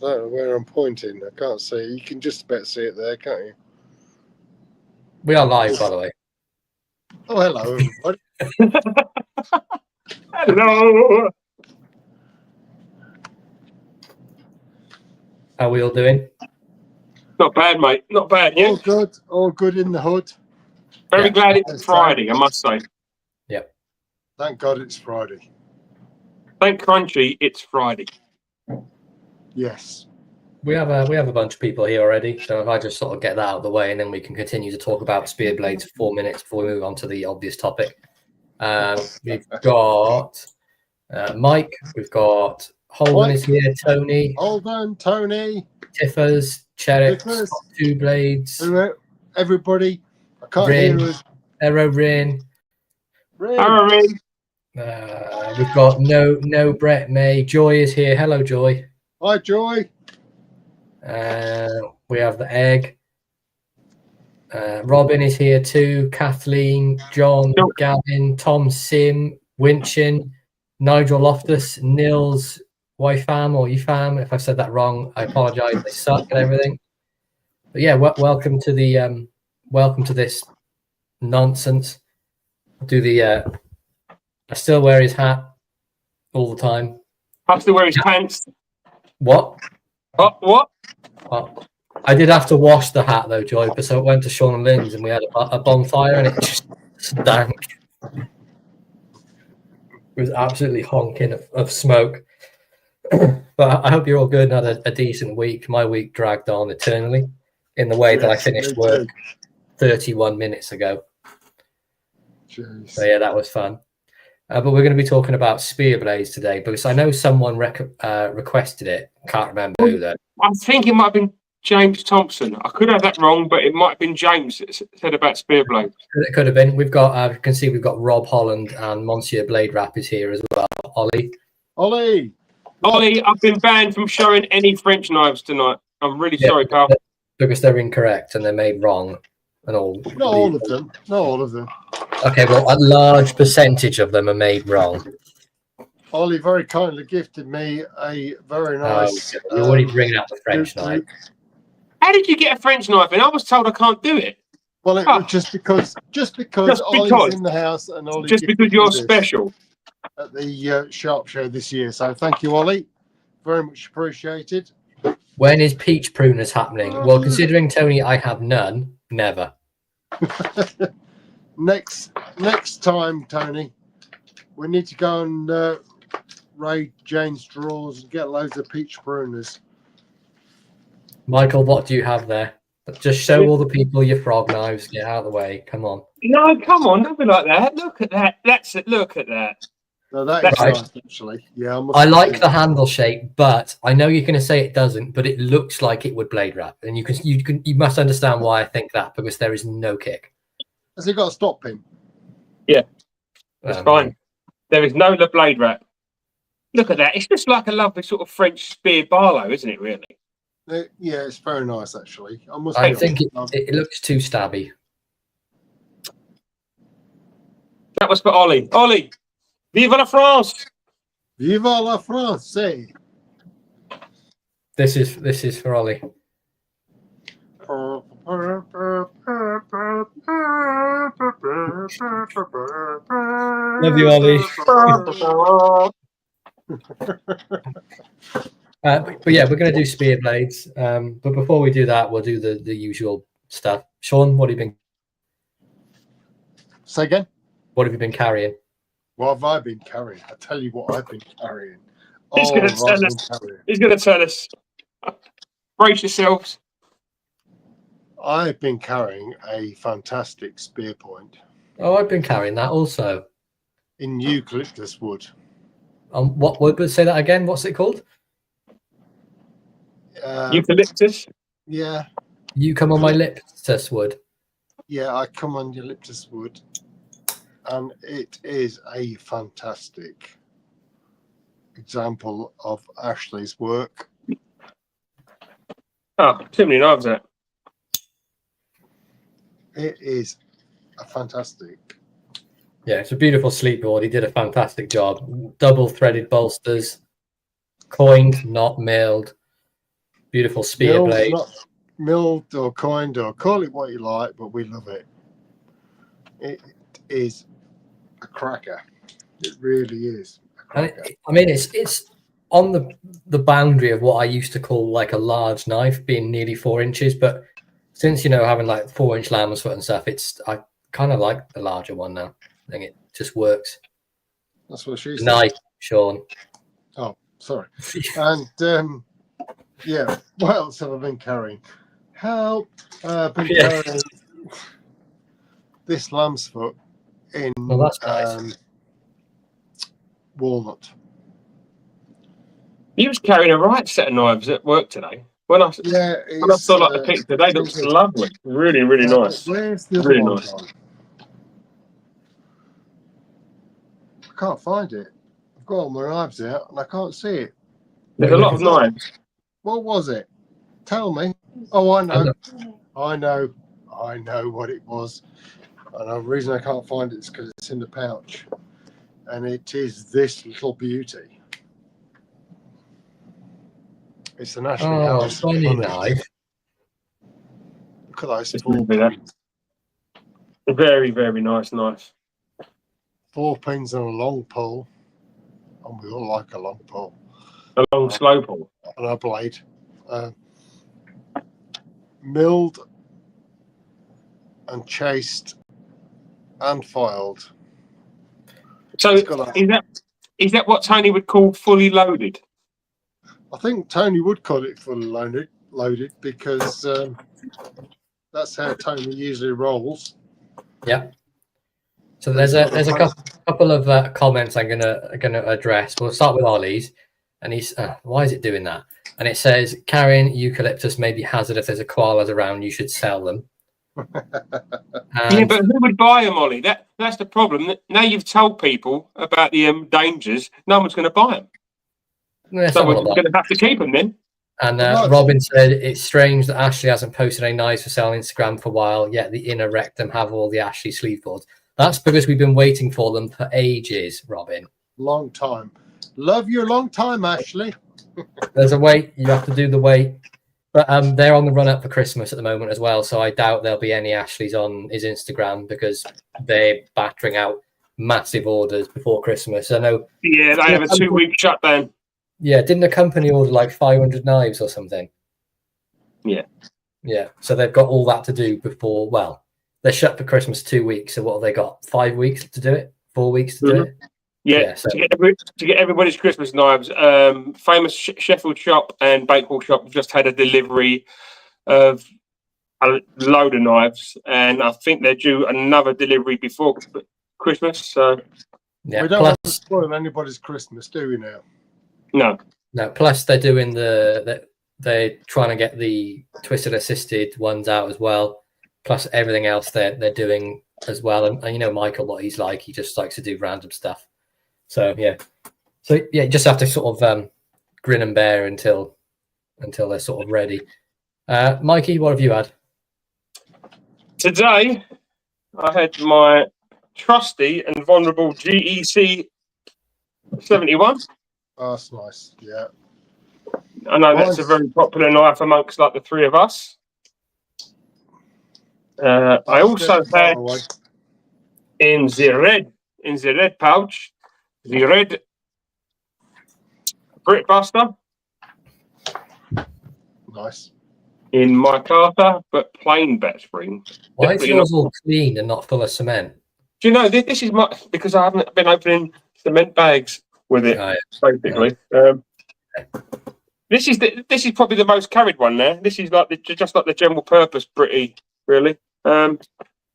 don't know where I'm pointing. I can't see. You can just about see it there, can't you? We are live, by the way. Oh, hello, everybody. Hello. How are we all doing? Not bad, mate. Not bad, yeah? All good. All good in the hood. Very glad it's Friday, I must say. Yep. Thank God it's Friday. Thank Crunchy, it's Friday. Yes. We have a bunch of people here already, so if I just sort of get that out of the way, and then we can continue to talk about spear blades for 4 minutes before we move on to the obvious topic. We've got Mike, we've got Holden is here, Tony, Holden, Tony, Tiffers, Cherrick, Two Blades, everybody. I can't Rin, hear us. Arrow Rin. Rin. We've got no Brett May. Joy is here. Hello, Joy. Hi, Joy. We have the Egg. Robin is here too. Kathleen, John, Gavin, Tom Sim, Winchin, Nigel Loftus, Nils, Yfam or Yfam. If I've said that wrong, I apologize. They suck and everything. But yeah, welcome to this nonsense. I still wear his hat all the time. I still wear his pants. What? What? I did have to wash the hat though, Joy, because I went to Sean and Lynn's and we had a bonfire and it just stank. It was absolutely honking of smoke. But I hope you're all good and had a decent week. My week dragged on eternally in the way that I finished work 31 minutes ago. Jeez. So yeah, that was fun. But we're going to be talking about spear blades today because I know someone requested it. Can't remember who though. I think it might have been James Thompson. I could have that wrong, but it might have been James that said about spear blades. It could have been. We've got, you can see we've got Rob Holland and Monsieur Blade Rap is here as well. Ollie, I've been banned from showing any French knives tonight. I'm really sorry, pal. Because they're incorrect and they're made wrong and all. Not all of them. Not all of them. Okay, well, a large percentage of them are made wrong. Ollie very kindly gifted me a very nice. You're already bringing out the French knife. How did you get a French knife? And I was told I can't do it. Well, it was just because Ollie's in the house and Ollie. Just because you're special. At the Sharp Show this year, so thank you, Ollie. Very much appreciated. When is peach pruners happening? Well, considering Tony, I have none. Never. Next time, Tony, we need to go and raid Jane's drawers and get loads of peach pruners. Michael, what do you have there? Just show all the people your frog knives. Get out of the way. Come on. No, come on. Don't be like that. Look at that. That's it. Look at that. No, that's nice, actually. Yeah, I like the handle shape, but I know you're going to say it doesn't, but it looks like it would blade wrap, and you must understand why I think that because there is no kick. Has it got a stop pin? Yeah, that's fine. There is no blade wrap. Look at that. It's just like a lovely sort of French spear Barlow, isn't it? Really? Yeah, it's very nice actually. I think it looks too stabby. That was for Ollie. Ollie. Vive la France! Vive la France! This is for Ollie. Love you, Ollie. But yeah, we're going to do spear blades. But before we do that, we'll do the usual stuff. Sean, what have you been? Say again. What have you been carrying? What have I been carrying? I tell you what I've been carrying. He's going to tell us. He's going to tell us. Brace yourselves. I've been carrying a fantastic spear point. Oh, I've been carrying that also. In eucalyptus wood. What wood? Say that again. What's it called? Eucalyptus? Yeah. You come on my eucalyptus wood. Yeah, I come on eucalyptus wood. And it is a fantastic example of Ashley's work. Oh, too many knives there. It is a fantastic. Yeah, it's a beautiful sleep board. He did a fantastic job. Double threaded bolsters, coined, not milled. Beautiful spear blade. Milled or coined, or call it what you like, but we love it. It is a cracker. It really is a cracker. I mean, it's on the boundary of what I used to call like a large knife, being nearly 4 inches. But since, you know, having like 4-inch lamb's foot and stuff, I kind of like the larger one now. I think it just works. That's what she said. Knife, Sean. Oh, sorry. And yeah, what else have I been carrying? Help! I've been carrying this lamb's foot in Well, that's nice. Walnut. You was carrying a right set of knives at work today. When I saw like the picture, they look lovely. Really, really nice. Where's the other really one nice. gone? I can't find it. I've got all my knives out and I can't see it. There's a lot of knives. What was it? Tell me. Oh, I know. I know what it was. And the reason I can't find it is because it's in the pouch. And it is this little beauty. It's an Ashley Harris funny knife. Look at those very, very nice knife. 4 pins and a long pull. And we all like a long pull. A long slow pull. And a blade. Milled and chased and filed. So is that what Tony would call fully loaded? I think Tony would call it fully loaded because that's how Tony usually rolls. Yeah. So there's a couple of comments I'm gonna address. We'll start with Ollie's, and he's why is it doing that? And it says carrying eucalyptus may be hazardous if there's a koalas around. You should sell them. Yeah, but who would buy them, Ollie? That's the problem. Now you've told people about the dangers. No one's going to buy them. So we're going to have to keep them then. And Robin said it's strange that Ashley hasn't posted any knives for sale on Instagram for a while, yet the inner rectum have all the Ashley sleeve boards. That's because we've been waiting for them for ages, Robin. Long time. Love you a long time, Ashley. There's a wait. You have to do the wait. But they're on the run up for Christmas at the moment as well, so I doubt there'll be any Ashleys on his Instagram because they're battering out massive orders before Christmas. I know. Yeah, they have a 2-week shutdown. Yeah, didn't the company order like 500 knives or something? Yeah. Yeah, so they've got all that to do before. Well, they're shut for Christmas 2 weeks. So what have they got? 5 weeks to do it? 4 weeks to do it? Yeah, so to get everybody's Christmas knives, famous Sheffield shop and Bakewell shop just had a delivery of a load of knives, and I think they're due another delivery before Christmas. So we don't want to spoil anybody's Christmas, do we now? No. Plus, they're doing they're trying to get the twisted assisted ones out as well. Plus everything else they're doing as well. And you know Michael, what he's like, he just likes to do random stuff. So yeah, you just have to sort of grin and bear until they're sort of ready. Mikey, what have you had? Today, I had my trusty and vulnerable GEC 71. Oh, that's nice. Yeah, I know that's a very popular knife amongst like the three of us. I also had in the red pouch. The red Brit Buster. Nice. In my Carter, but plain bat spring. Why is yours all clean and not full of cement? Do you know, this is because I haven't been opening cement bags with it, basically. This is probably the most carried one there. This is like just like the general purpose Britty, really.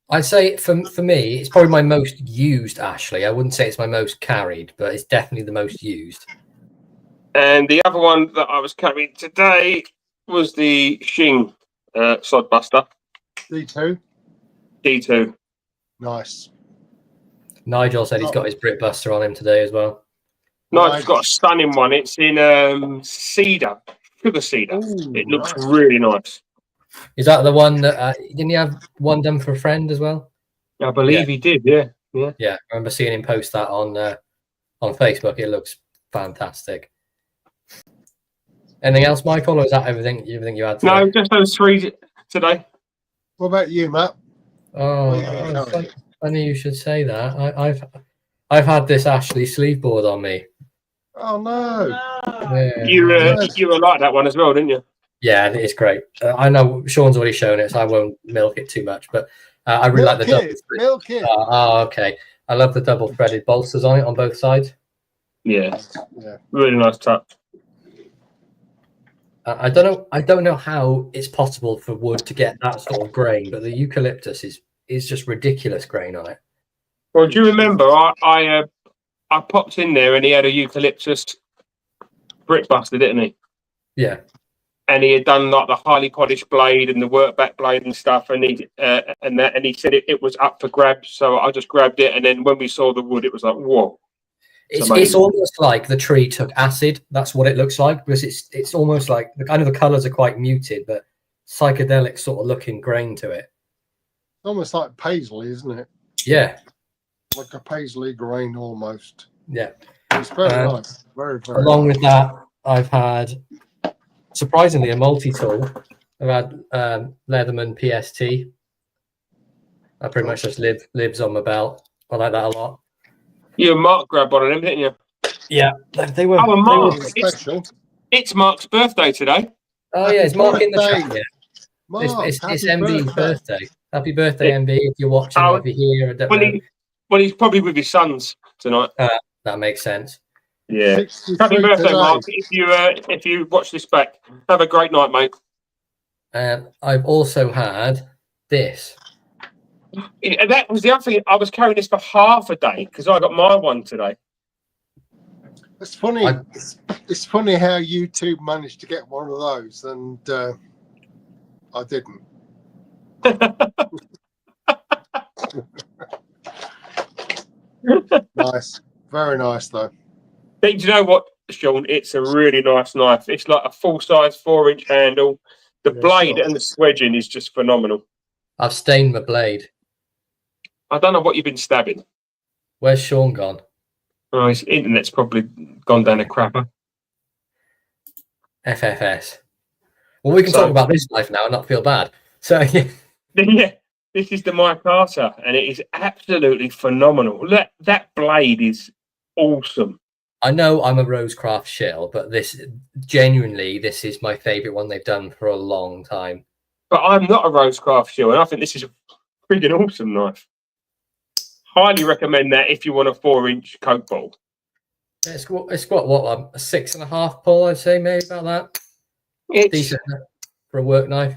I'd say for me, it's probably my most used, Ashley. I wouldn't say it's my most carried, but it's definitely the most used. And the other one that I was carrying today was the Shing Sodbuster. D2? D2. Nice. Nigel said he's got his Brit Buster on him today as well. Nigel's got a stunning one. It's in cedar, sugar cedar. Ooh, it looks really nice. Is that the one that didn't you have one done for a friend as well? I believe he did. Yeah. I remember seeing him post that on Facebook. It looks fantastic. Anything else, Michael, or is that everything you had today? No, just those 3 today. What about you, Matt? Oh, What have you been carrying? funny you should say that. I've had this Ashley sleeve board on me. Oh no! Yeah, You were like that one as well, didn't you? yeah, it's great. I know Sean's already shown it, so I won't milk it too much. But I really like the double. Milk it. Okay. I love the double threaded bolsters on it on both sides. Yeah. Really nice touch. I don't know how it's possible for wood to get that sort of grain, but the eucalyptus is just ridiculous grain on it. Well, do you remember I popped in there and he had a eucalyptus brick buster, didn't he? Yeah. And he had done like the highly polished blade and the workback blade and stuff, and he said it was up for grabs. So I just grabbed it, and then when we saw the wood, it was like, whoa! It's almost like the tree took acid. That's what it looks like, because it's almost like the colors are quite muted, but psychedelic sort of looking grain to it. Almost like paisley, isn't it? Yeah, like a paisley grain almost. Yeah, it's very nice. Very, very. Along with that, I've had surprisingly a multi-tool. I've had Leatherman PST. That pretty much just lives on my belt. I like that a lot. You and Mark grabbed one of them, didn't you? Yeah, they were. Oh, and Mark, special. It's Mark's birthday today. Oh yeah, it's Mark in the chat. Yeah. Mark, it's MB's birthday. Happy birthday, MB! If you're watching, or if you're here, I don't know. Well, he's probably with his sons tonight. That makes sense. Yeah. Happy birthday, today. Mark! If you watch this back, have a great night, mate. I've also had this. That was the other thing. I was carrying this for half a day because I got my one today. It's funny. It's funny how you two managed to get one of those, and I didn't. Nice, very nice though. Do you know what, Sean? It's a really nice knife. It's like a full-size 4-inch handle. The blade and the swedging is just phenomenal. I've stained my blade. I don't know what you've been stabbing. Where's Sean gone? Oh, his internet's probably gone down a crapper. FFS. Well, we can talk about this knife now and not feel bad. So yeah, this is the Mike Carter, and it is absolutely phenomenal. That blade is awesome. I know I'm a Rosecraft shill, but this is my favourite one they've done for a long time. But I'm not a Rosecraft shill, and I think this is a friggin' awesome knife. Highly recommend that if you want a 4-inch Coke bottle. It's got what, a 6.5 pull, I'd say, maybe about that. It's decent for a work knife.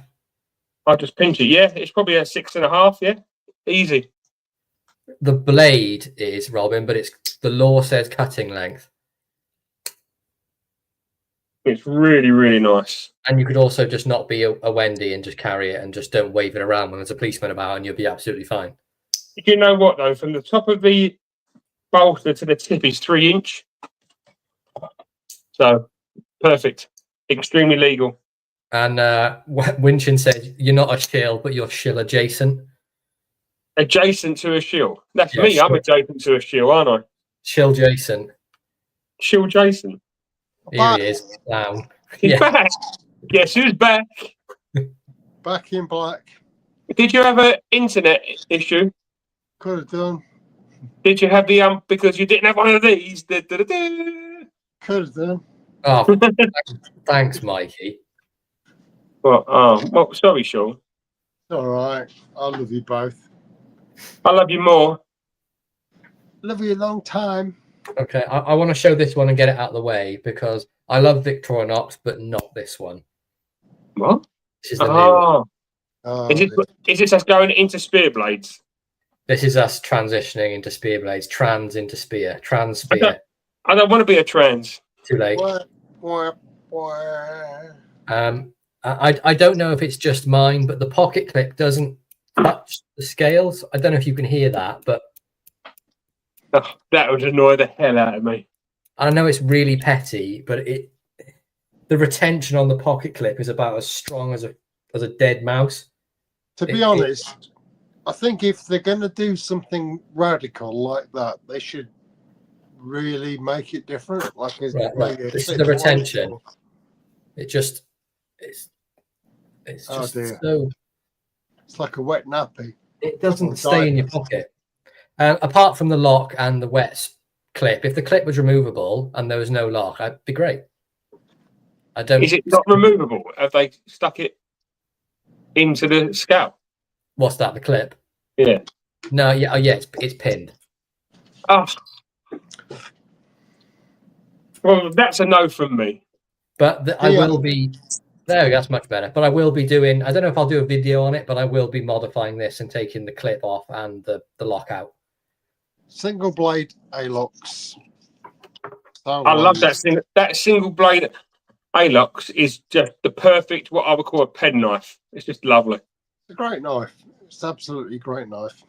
I'll just pinch it. Yeah, it's probably a 6.5. Yeah, easy. The blade is, Robin, but the law says cutting length. It's really, really nice. And you could also just not be a Wendy and just carry it and just don't wave it around when there's a policeman about, and you'll be absolutely fine. Do you know what, though? From the top of the bolster to the tip is 3-inch. So, perfect. Extremely legal. And Winchin said, you're not a shill, but you're shill adjacent. Adjacent to a shill? That's me. Shill. I'm adjacent to a shill, aren't I? Shill Jason. Shill Jason. Here he is. Clown. He's back. Guess who's back? Back in black. Did you have an internet issue? Could have done. Did you have the because you didn't have one of these? Could have done. Oh, thanks, Mikey. Well, sorry, Sean. All right. I love you both. I love you more. Love you a long time. Okay, I want to show this one and get it out of the way because I love Victorinox, but not this one. What? This is the new one. Is this us going into spear blades? This is us transitioning into spear blades, trans into spear, trans spear. I don't want to be a trans. Too late. I don't know if it's just mine, but the pocket clip doesn't touch the scales. I don't know if you can hear that, but that would annoy the hell out of me. I know it's really petty, but the retention on the pocket clip is about as strong as a dead mouse. To be honest, I think if they're going to do something radical like that, they should really make it different. Like this is the retention. it's just Oh, just dear. so It's like a wet nappy. it doesn't Or stay in your diapers. pocket. Apart from the lock and the clip, if the clip was removable and there was no lock, that'd be great. I don't. Is it not removable? Have they stuck it into the scalp? What's that? The clip? Yeah. No, yeah, oh, yeah, it's pinned. Oh. Well, that's a no from me. But I will be. There we go, that's much better. But I will be doing. I don't know if I'll do a video on it, but I will be modifying this and taking the clip off and the lock out. Single blade A-locks. I love that that single blade A-locks is just the perfect, what I would call a pen knife. It's just lovely. It's a great knife. It's absolutely a great knife.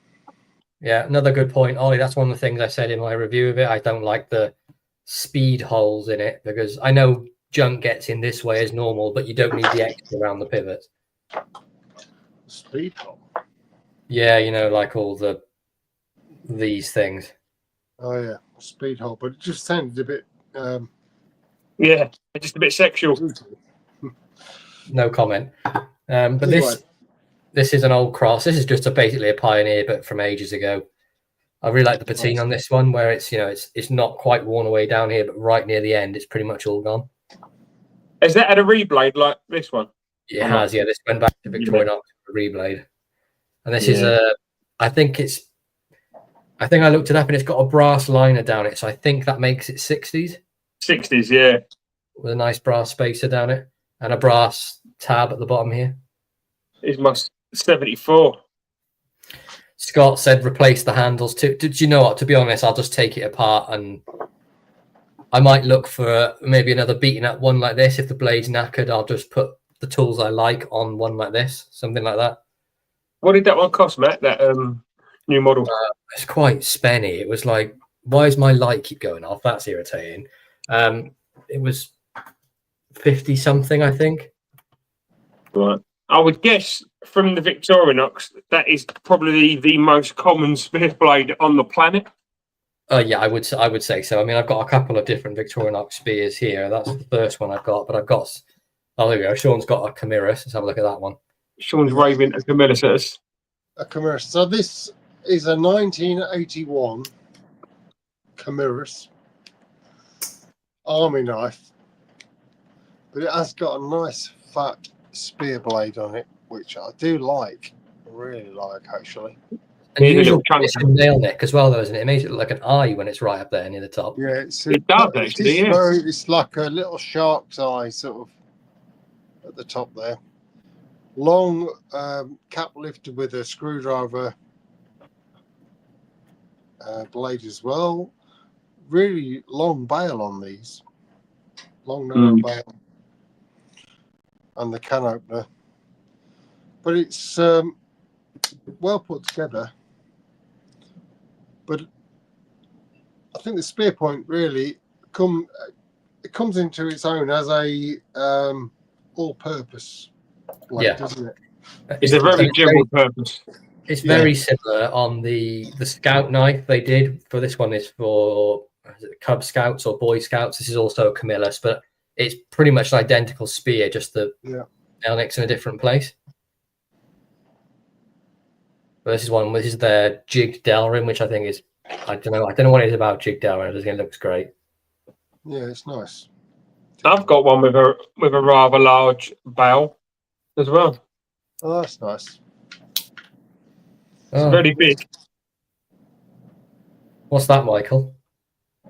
Yeah, another good point, Ollie. That's one of the things I said in my review of it. I don't like the speed holes in it because I know junk gets in this way as normal, but you don't need the extra around the pivot. Speed hole? Yeah, you know, like all these things. Oh, yeah. Speed hole. But it just sounded a bit... yeah, just a bit sexual. No comment. But this is an old cross. This is just basically a Pioneer, but from ages ago. I really like the patina on this one, where it's, you know, it's not quite worn away down here, but right near the end, it's pretty much all gone. Has that had a reblade like this one? It has, yeah. This went back to Victorinox reblade, and this is I think I looked it up, and it's got a brass liner down it, so I think that makes it 60s. 60s, yeah. With a nice brass spacer down it and a brass tab at the bottom here. It's my 74. Scott said replace the handles too. Did you know what? To be honest, I'll just take it apart and I might look for maybe another beaten up one like this. If the blade's knackered, I'll just put the tools I like on one like this, something like that. What did that one cost, Matt? That new model? It's quite spenny. It was like, why does my light keep going off? That's irritating. It was 50 something, I think. Right. I would guess from the Victorinox that is probably the most common spear blade on the planet. Yeah, I would say so. I mean, I've got a couple of different Victorinox spears here. That's the first one I've got, but I've got. Oh, there we go. Sean's got a Chimeras. Let's have a look at that one. Sean's raving a Chimeras. A Chimeras. So this is a 1981 Chimeras army knife, but it has got a nice fat spear blade on it, which I do like. I really like, actually. And usually it's a nail neck as well, though, isn't it? It makes it look like an eye when it's right up there near the top. Yeah, it does actually. It's like a little shark's eye, sort of at the top there. Long cap lifted with a screwdriver blade as well. Really long bail on these. Long narrow bail. And the can opener. But it's well put together. But I think the spear point really comes into its own as a all-purpose blade, doesn't it? It's a very general purpose. It's very similar on the Scout knife they did. For this one is for Cub Scouts or Boy Scouts. This is also a Camillus, but it's pretty much an identical spear, just the nail nicks in a different place. But this is their jigged Delrin, which I think is, I don't know what it is about jigged Delrin. I just think it looks great. Yeah, it's nice. I've got one with a rather large bail as well. Oh, that's nice. It's very big. What's that, Michael?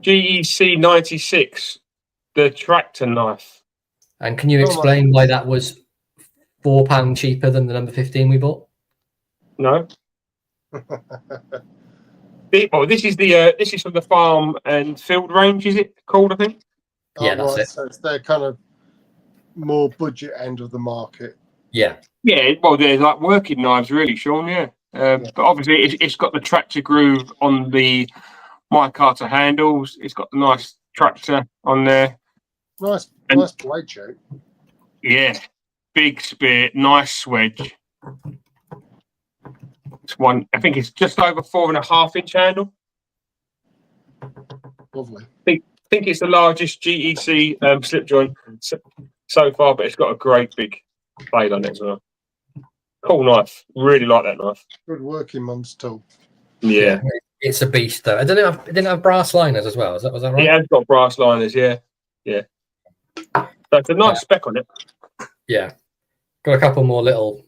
GEC 96, the tractor knife. And can you explain why that was £4 cheaper than the number 15 we bought? No. This is from the farm and field range, is it called? I think. Yeah, that's it. So it's their kind of more budget end of the market. Yeah. Yeah. Well, they're like working knives, really, Sean. Yeah. But obviously, it's got the tractor groove on the micarta handles. It's got the nice tractor on there. Nice blade shape. Yeah. Big spear, nice swedge. One, I think it's just over 4.5 inch handle. Lovely. I think it's the largest GEC slip joint so far, but it's got a great big blade on it as well. Cool knife. Really like that knife. Good working man's tool. Yeah. It's a beast though. It didn't have brass liners as well. Was that right? It has got brass liners, yeah. So it's a nice spec on it. Yeah. Got a couple more little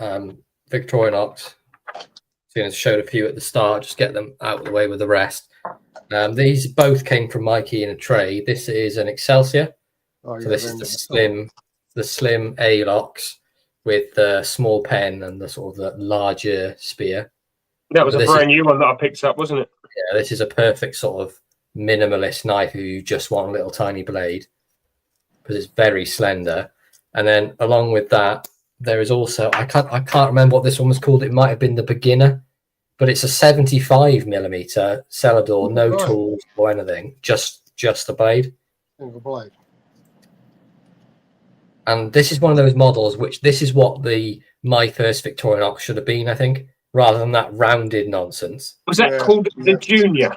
Victorinox. So, showed a few at the start, just get them out of the way with the rest. These both came from Mikey in a tray. This is an Excelsior. Oh, So this is the slim A-locks with the small pen and the sort of the larger spear. That was a brand new one that I picked up, wasn't it? Yeah, this is a perfect sort of minimalist knife if you just want a little tiny blade, because it's very slender. And then along with that, there is also I can't remember what this one was called. It might have been the beginner, but it's a 75mm Celador, no tools or anything, just the blade. Single blade. And this is one of those models which this is what my first Victorinox should have been, I think, rather than that rounded nonsense. Was that called the Junior?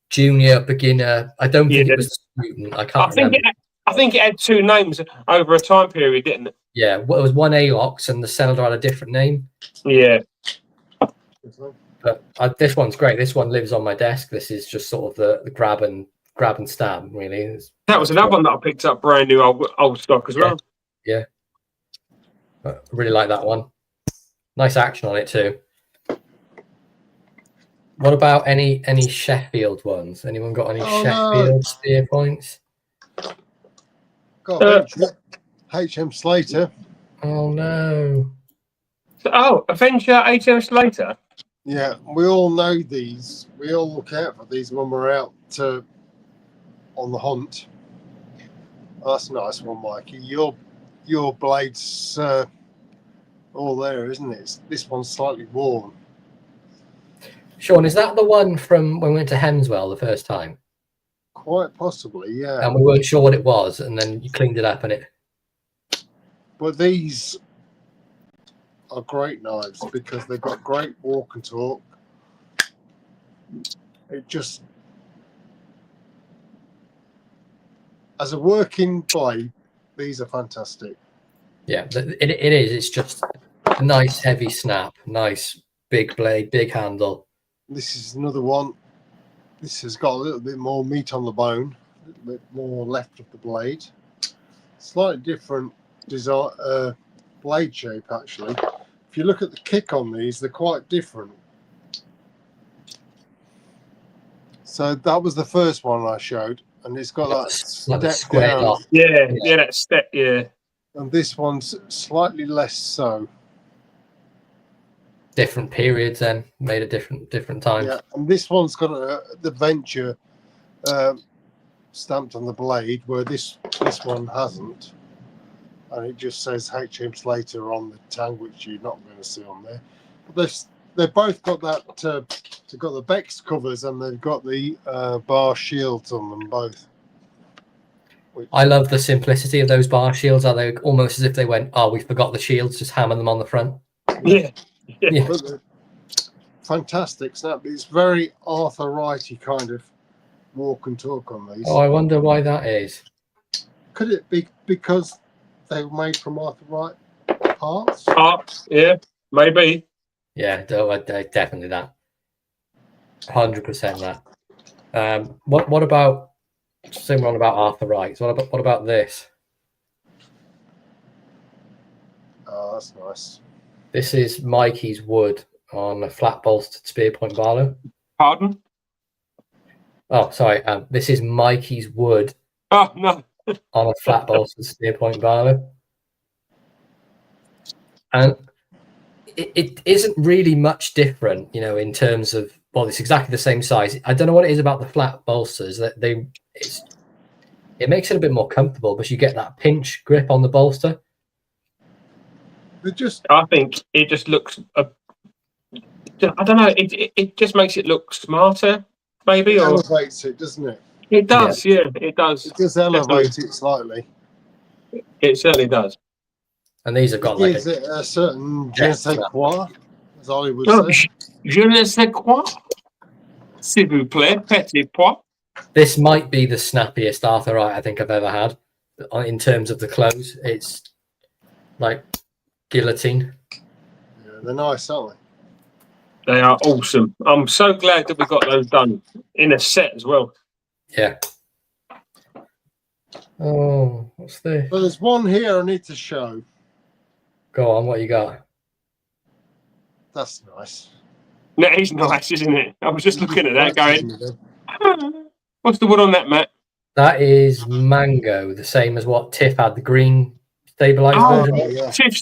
Junior, beginner. I don't think it was the student. I can't remember. I think it had two names over a time period, didn't it? Yeah, well, it was one A-Lox and the Celador had a different name. Yeah. But this one's great. This one lives on my desk. This is just sort of the grab and stab, really. That was another one that I picked up brand new old stock as well. Yeah. I really like that one. Nice action on it too. What about any Sheffield ones? Anyone got any Sheffield spear points? Got HM Slater. Oh no. Avenger HM Slater. Yeah, we all know these. We all look out for these when we're out on the hunt. Oh, that's a nice one, Mikey. Your blade's all there, isn't it? This one's slightly worn. Sean, is that the one from when we went to Hemswell the first time? Quite possibly, yeah. And we weren't sure what it was, and then you cleaned it up and it... But these are great knives because they've got great walk and talk. It just... As a working blade, these are fantastic. Yeah, it is. It's just a nice heavy snap, nice big blade, big handle. This is another one. This has got a little bit more meat on the bone, a little bit more left of the blade. Slightly different design, blade shape actually. If you look at the kick on these, they're quite different. So that was the first one I showed, and it's got that step down. Yeah, that step, yeah. And this one's slightly less so. Different periods then, made at different times. Yeah, and this one's got the Venture stamped on the blade, where this one hasn't, and it just says HM Slater on the tang, which you're not going to see on there. But they've both got that. They've got the Bex covers and they've got the bar shields on them both. I love the simplicity of those bar shields. Are they almost as if they went, "Oh, we forgot the shields, just hammer them on the front." Yeah. Yeah. Fantastic snap. It's very Arthur Wrighty kind of walk and talk on these. Oh, I wonder why that is. Could it be because they were made from Arthur Wright parts? Yeah, maybe. Yeah, definitely that. 100% that. What about similar on about Arthur Wright? So what about this? Oh, that's nice. This is Mikey's wood on a flat bolstered spear point Barlow. Pardon? Oh, sorry. This is Mikey's wood. Oh no. On a flat bolstered spear point Barlow. And it isn't really much different, in terms of, well, it's exactly the same size. I don't know what it is about the flat bolsters that it makes it a bit more comfortable, but you get that pinch grip on the bolster. I think it just looks. I don't know. It just makes it look smarter, maybe. It elevates it, doesn't it? It does. Yeah, it does. It does elevate it slightly. It certainly does. And these have got Is it a certain je ne sais quoi, as Ollie would say? Je ne sais quoi. S'il vous plaît, petit pois. This might be the snappiest Arthur Wright I think I've ever had. in terms of the clothes. It's like guillotine. Yeah, they're nice, aren't they? They are awesome. I'm so glad that we got those done in a set as well. Yeah. Oh, what's this? Well, there's one here I need to show. Go on, what you got? That's nice. That is nice, isn't it? I was just looking at that going, Then. what's the wood on that, Matt? That is mango, the same as what Tiff had, the green stabilized version. Yeah. Tiff's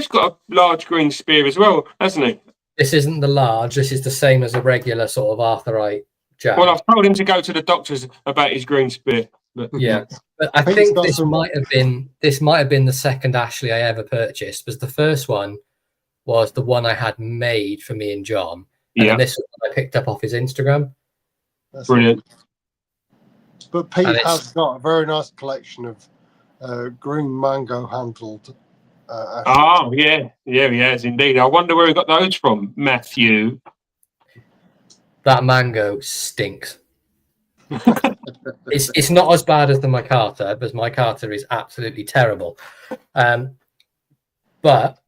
got a large green spear as well, hasn't he? This isn't the large. This is the same as a regular sort of arthurite jab. Well, I've told him to go to the doctors about his green spear. But Yeah, but I think this might have been the second Ashley I ever purchased. Because the first one was the one I had made for me and John, and then this one I picked up off his Instagram. That's brilliant. But Pete has got a very nice collection of green mango handled. Oh yeah, he has indeed. I wonder where he got those from, Matthew. That mango stinks. It's not as bad as the micarta, because micarta is absolutely terrible. But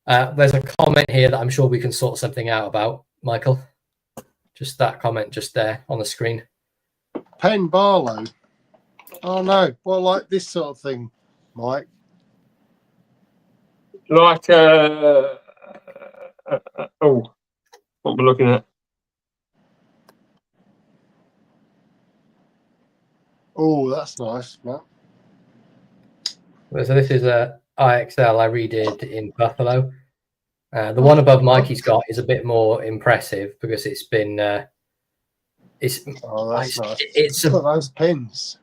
there's a comment here that I'm sure we can sort something out about, Michael. Just that comment just there on the screen. Penn Barlow. Oh no, well, like this sort of thing, Mike. Like what we're looking at. Oh, that's nice, Matt. So this is a IXL I redid in Buffalo. The one above Mikey's got is a bit more impressive because it's been that's nice. It's look at those pins.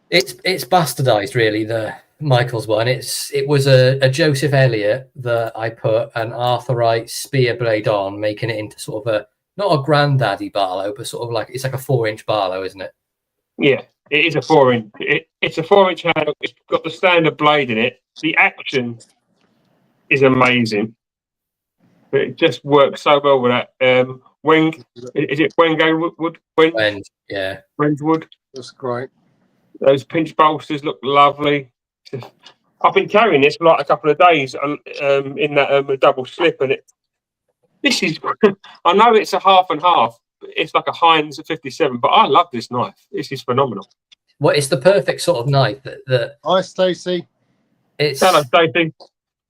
It's bastardized, really, the Michael's one. It was a Joseph Elliott that I put an arthurite spear blade on, making it into sort of a not a granddaddy Barlow, but sort of like it's like a 4-inch Barlow, isn't it? Yeah, it is a 4-inch. It's a 4-inch handle. It's got the standard blade in it. The action is amazing, but it just works so well with that. Is it Wengo wood? Yeah, Wenge wood. That's great. Those pinch bolsters look lovely. I've been carrying this for like a couple of days in that double slip, and this is. I know it's a half and half. It's like a Heinz 57, but I love this knife. This is phenomenal. Well, it's the perfect sort of knife that Hi, Stacey. Hello, Stacey.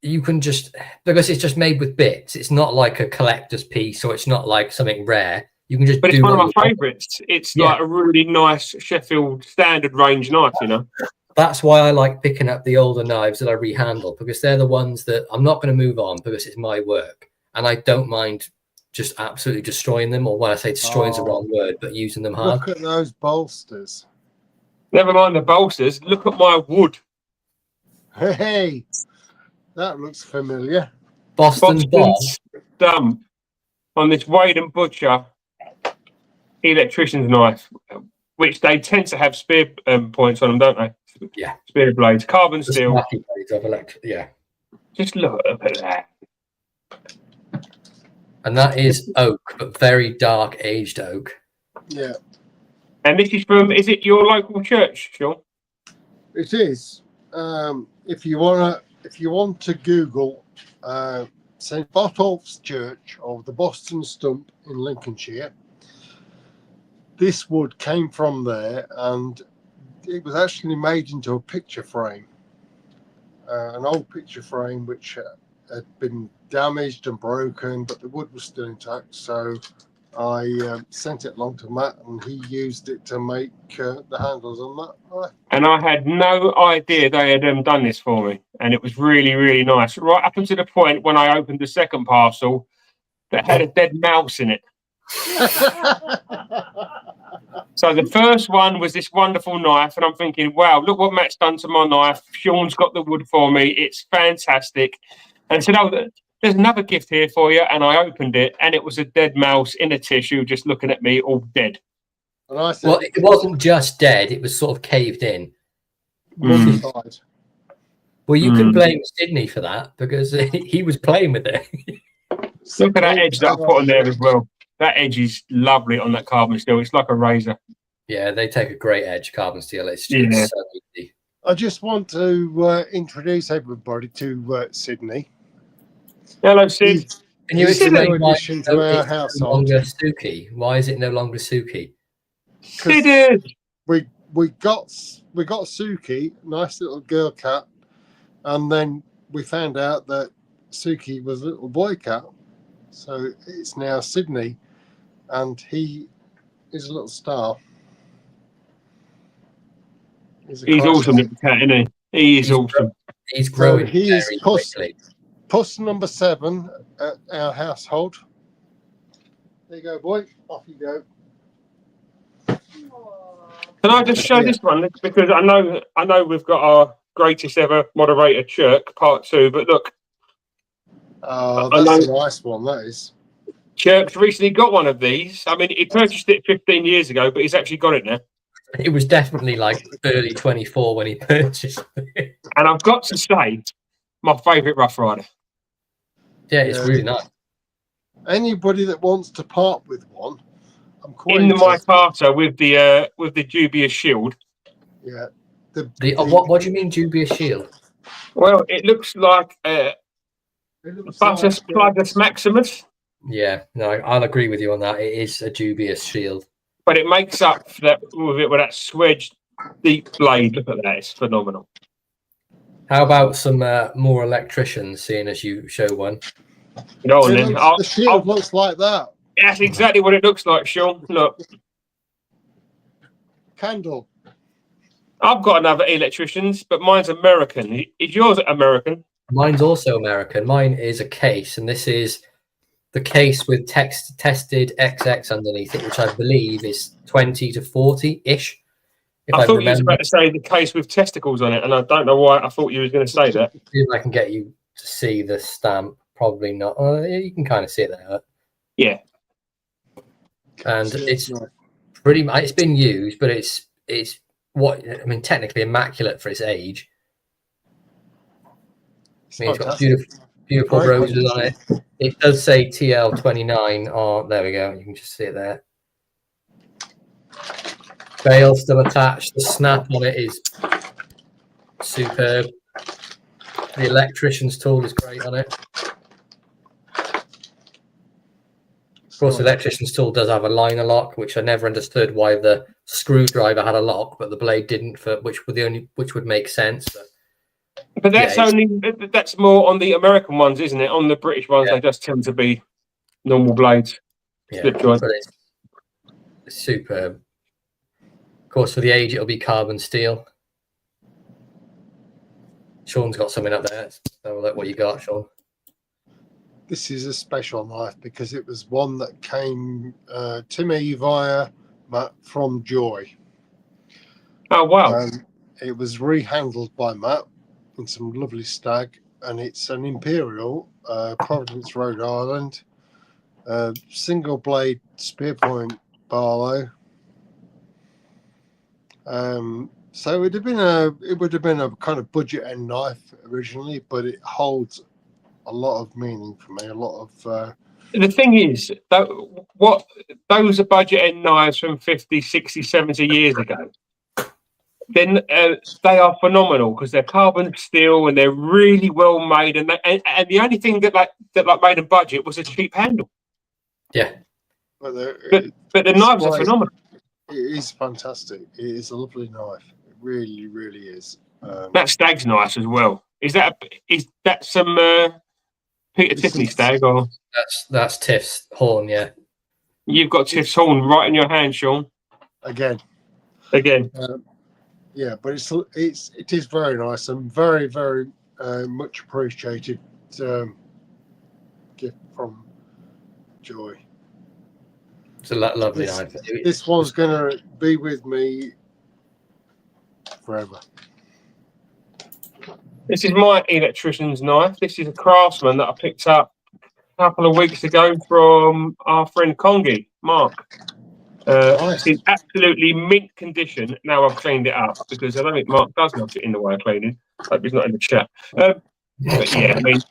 You can just, because it's just made with bits. It's not like a collector's piece, or it's not like something rare. You can just. But it's one of my favourites. It's like a really nice Sheffield standard range knife, you know. That's why I like picking up the older knives that I rehandle, because they're the ones that I'm not going to move on because it's my work, and I don't mind just absolutely destroying them. Or when I say destroying is the wrong word, but using them hard. Look at those bolsters. Never mind the bolsters. Look at my wood. Hey, that looks familiar. Boston Dump on this Wade and Butcher electrician's knife, which they tend to have spear points on them, don't they? Yeah. Spear blades, carbon steel. Yeah. Just look at that. And that is oak, but very dark aged oak. Yeah. And this is from, is it your local church, Sean? It is. If you want to Google St. Botolph's Church of the Boston Stump in Lincolnshire, this wood came from there, and it was actually made into a picture frame, an old picture frame which had been damaged and broken, but the wood was still intact. So I sent it along to Matt, and he used it to make the handles on that. And I had no idea they had done this for me, and it was really, really nice. Right up until the point when I opened the second parcel that had a dead mouse in it. So the first one was this wonderful knife, and I'm thinking, wow, look what Matt's done to my knife. Sean's got the wood for me. It's fantastic. And I said, oh, there's another gift here for you. And I opened it, and it was a dead mouse in a tissue just looking at me, all dead. And I said, well, it wasn't just dead. It was sort of caved in. Mummified. Well, you can blame Sydney for that because he was playing with it. Look at that edge that I put on there as well. That edge is lovely on that carbon steel. It's like a razor. Yeah, they take a great edge, carbon steel. It's just so easy. I just want to introduce everybody to Sydney. Hello, Sid. He's, Can you he's a explain new why addition to our it's no household. longer Suki? Why is it no longer Suki? Sid. We got Suki, nice little girl cat, and then we found out that Suki was a little boy cat, so it's now Sydney, and he is a little star. He's awesome, little cat, isn't he? He is awesome. He's growing So he is very quickly. puss number 7 at our household. There you go, boy. Off you go. Can I just show this one? Because I know we've got our greatest ever moderator, Chirk, part 2, but look. Oh, that's a nice one, that is. Chirk's recently got one of these. I mean, he purchased it 15 years ago, but he's actually got it now. It was definitely like early 24 when he purchased it. And I've got to say, my favourite Rough Rider. Yeah, it's really nice. Anybody that wants to part with one, I'm quite in the interested. Micarta with the dubious shield. Yeah. What do you mean dubious shield? Well, it looks like Butus Plagus Maximus. Yeah, no, I'll agree with you on that. It is a dubious shield. But it makes up for that with that swedged deep blade. Look at that, it's phenomenal. How about some more electricians, seeing as you show one? No, then. The shield looks like that. That's exactly what it looks like, Sean. Look. Candle. I've got another electrician's, but mine's American. Is yours American? Mine's also American. Mine is a case, and this is the case with tested XX underneath it, which I believe is 20 to 40-ish. I thought you was about to say the case with testicles on it, and I don't know why I thought you was going to say that. See if I can get you to see the stamp. Probably not. You can kind of see it there. Yeah. And it's pretty much, it's been used, but it's what, I mean, technically immaculate for its age. I mean, it's got beautiful roses on it. It does say TL29. Oh, there we go. You can just see it there. Bail still attached. The snap on it is superb. The electrician's tool is great on it. Of course, the electrician's tool does have a liner lock, which I never understood why the screwdriver had a lock, but the blade didn't, which would make sense. But that's that's more on the American ones, isn't it? On the British ones, they just tend to be normal blades. Yeah, but it's superb. Of course, for the age, it'll be carbon steel. Sean's got something up there. So look what you got, Sean. This is a special knife because it was one that came to me via Matt from Joy. Oh, wow. It was rehandled by Matt in some lovely stag, and it's an Imperial, Providence, Rhode Island, single blade spear point Barlow. So it would have been a kind of budget end knife originally, but it holds a lot of meaning for me. A lot of the thing is that those are budget end knives from 50, 60, 70 years ago. Then they are phenomenal because they're carbon steel and they're really well made. And the only thing that made them budget was a cheap handle. Yeah, but the knives are phenomenal. It is fantastic. It is a lovely knife. It really, really is. That stag's nice as well. Is that some Peter Tiffany stag or? That's Tiff's horn. Yeah, you've got Tiff's horn right in your hand, Sean. Again. Yeah, but it is very nice and very, very much appreciated gift from Joy. It's a lovely knife. This one's going to be with me forever. This is my electrician's knife. This is a Craftsman that I picked up a couple of weeks ago from our friend Kongi, Mark. It's in absolutely mint condition. Now I've cleaned it up because I don't think Mark does know it in the way of cleaning. Hope he's not in the chat. But yeah, I mean,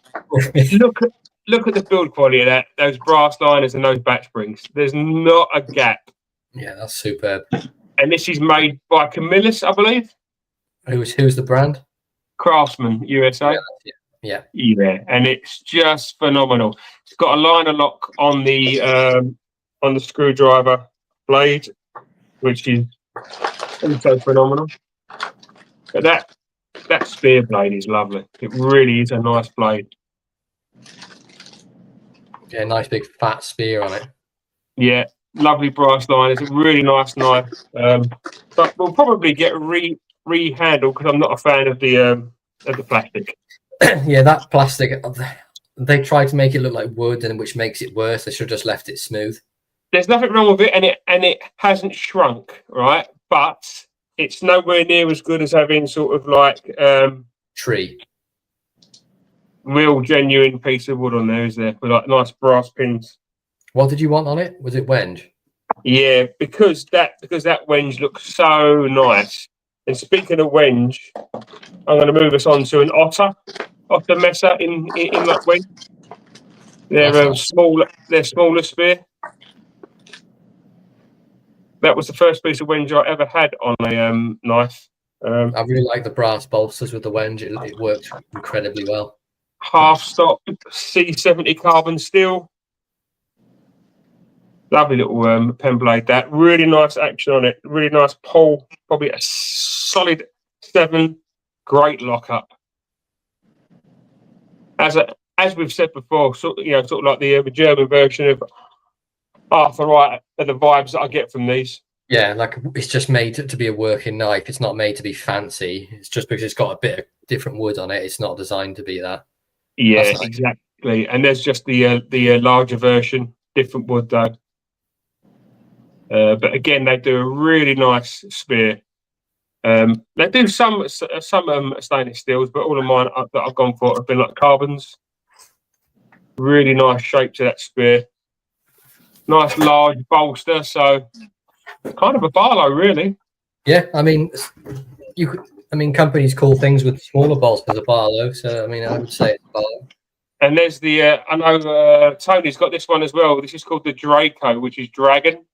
look at the build quality of that. Those brass liners and those back springs. There's not a gap. Yeah, that's superb. And this is made by Camillus, I believe. Who's the brand? Craftsman USA. Yeah. And it's just phenomenal. It's got a liner lock on the screwdriver blade, which is also phenomenal. But that spear blade is lovely. It really is a nice blade. Yeah, nice big fat spear on it. Yeah, lovely brass line. It's a really nice knife. But we'll probably get rehandled because I'm not a fan of the plastic. Yeah, that plastic. They tried to make it look like wood, and which makes it worse. They should have just left it smooth. There's nothing wrong with it, and it hasn't shrunk, right? But it's nowhere near as good as having sort of like Tree. real genuine piece of wood on there, is there? With like nice brass pins. What did you want on it? Was it wenge? Yeah, because that wenge looks so nice. And speaking of wenge, I'm going to move us on to an otter messer in that wenge. They're smaller. They're smaller spear. That was the first piece of wenge I ever had on a knife. I really like the brass bolsters with the wenge. It works incredibly well. Half stop C70 carbon steel. Lovely little pen blade. That really nice action on it. Really nice pull. Probably a solid 7. Great lockup. As we've said before, sort of like the German version of Arthur Wright are the vibes that I get from these. Yeah, like it's just made to be a working knife. It's not made to be fancy. It's just because it's got a bit of different wood on it. It's not designed to be that. Yeah, nice. Exactly. And there's just the larger version, different wood though. But again, they do a really nice spear. They do some stainless steels, but all of mine that I've gone for have been like carbons. Really nice shape to that spear. Nice large bolster, so kind of a Barlow, really. Yeah, I mean, companies call things with smaller bolsters a Barlow, so I mean, I would say it's a Barlow. And there's I know Tony's got this one as well. This is called the Draco, which is dragon.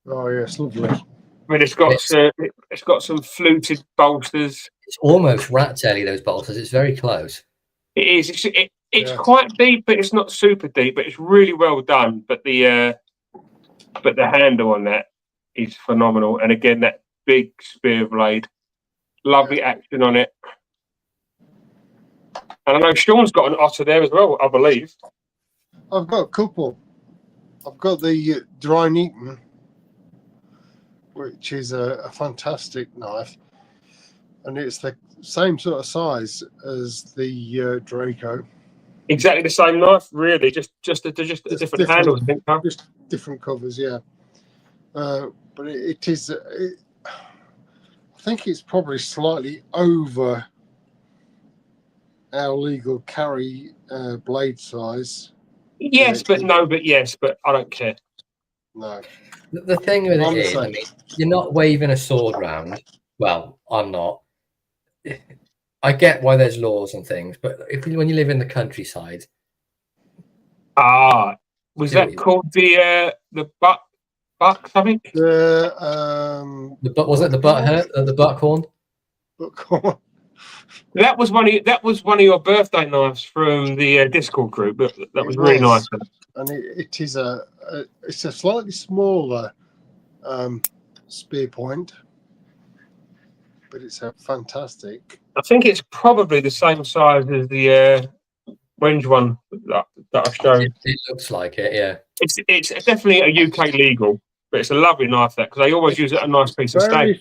Oh yes, lovely. I mean, it's got some fluted bolsters. It's almost rat taily, those bolsters. It's very close. It is. It's quite deep, but it's not super deep. But it's really well done. But the handle on that is phenomenal. And again, that big spear blade, lovely action on it. And I know Sean's got an otter there as well, I believe. I've got a couple. I've got the Dry Neaton, which is a fantastic knife, and it's the same sort of size as the Draco. Exactly the same knife, really, just different handles. I think. Just different covers, yeah. But it is. I think it's probably slightly over our legal carry blade size. Yes, but no, but yes, but I don't care. No. The thing with it is, I mean, you're not waving a sword round. Well, I'm not. I get why there's laws and things, but when you live in the countryside, was that called the buck something? Was it the buckhorn? Buckhorn. That was one of your birthday knives from the Discord group. That was really nice. And it is it's a slightly smaller spear point, but it's a fantastic. I think it's probably the same size as the wenge one that I showed. It looks like it, yeah. It's definitely a UK legal, but it's a lovely knife because they always use a nice piece of stone.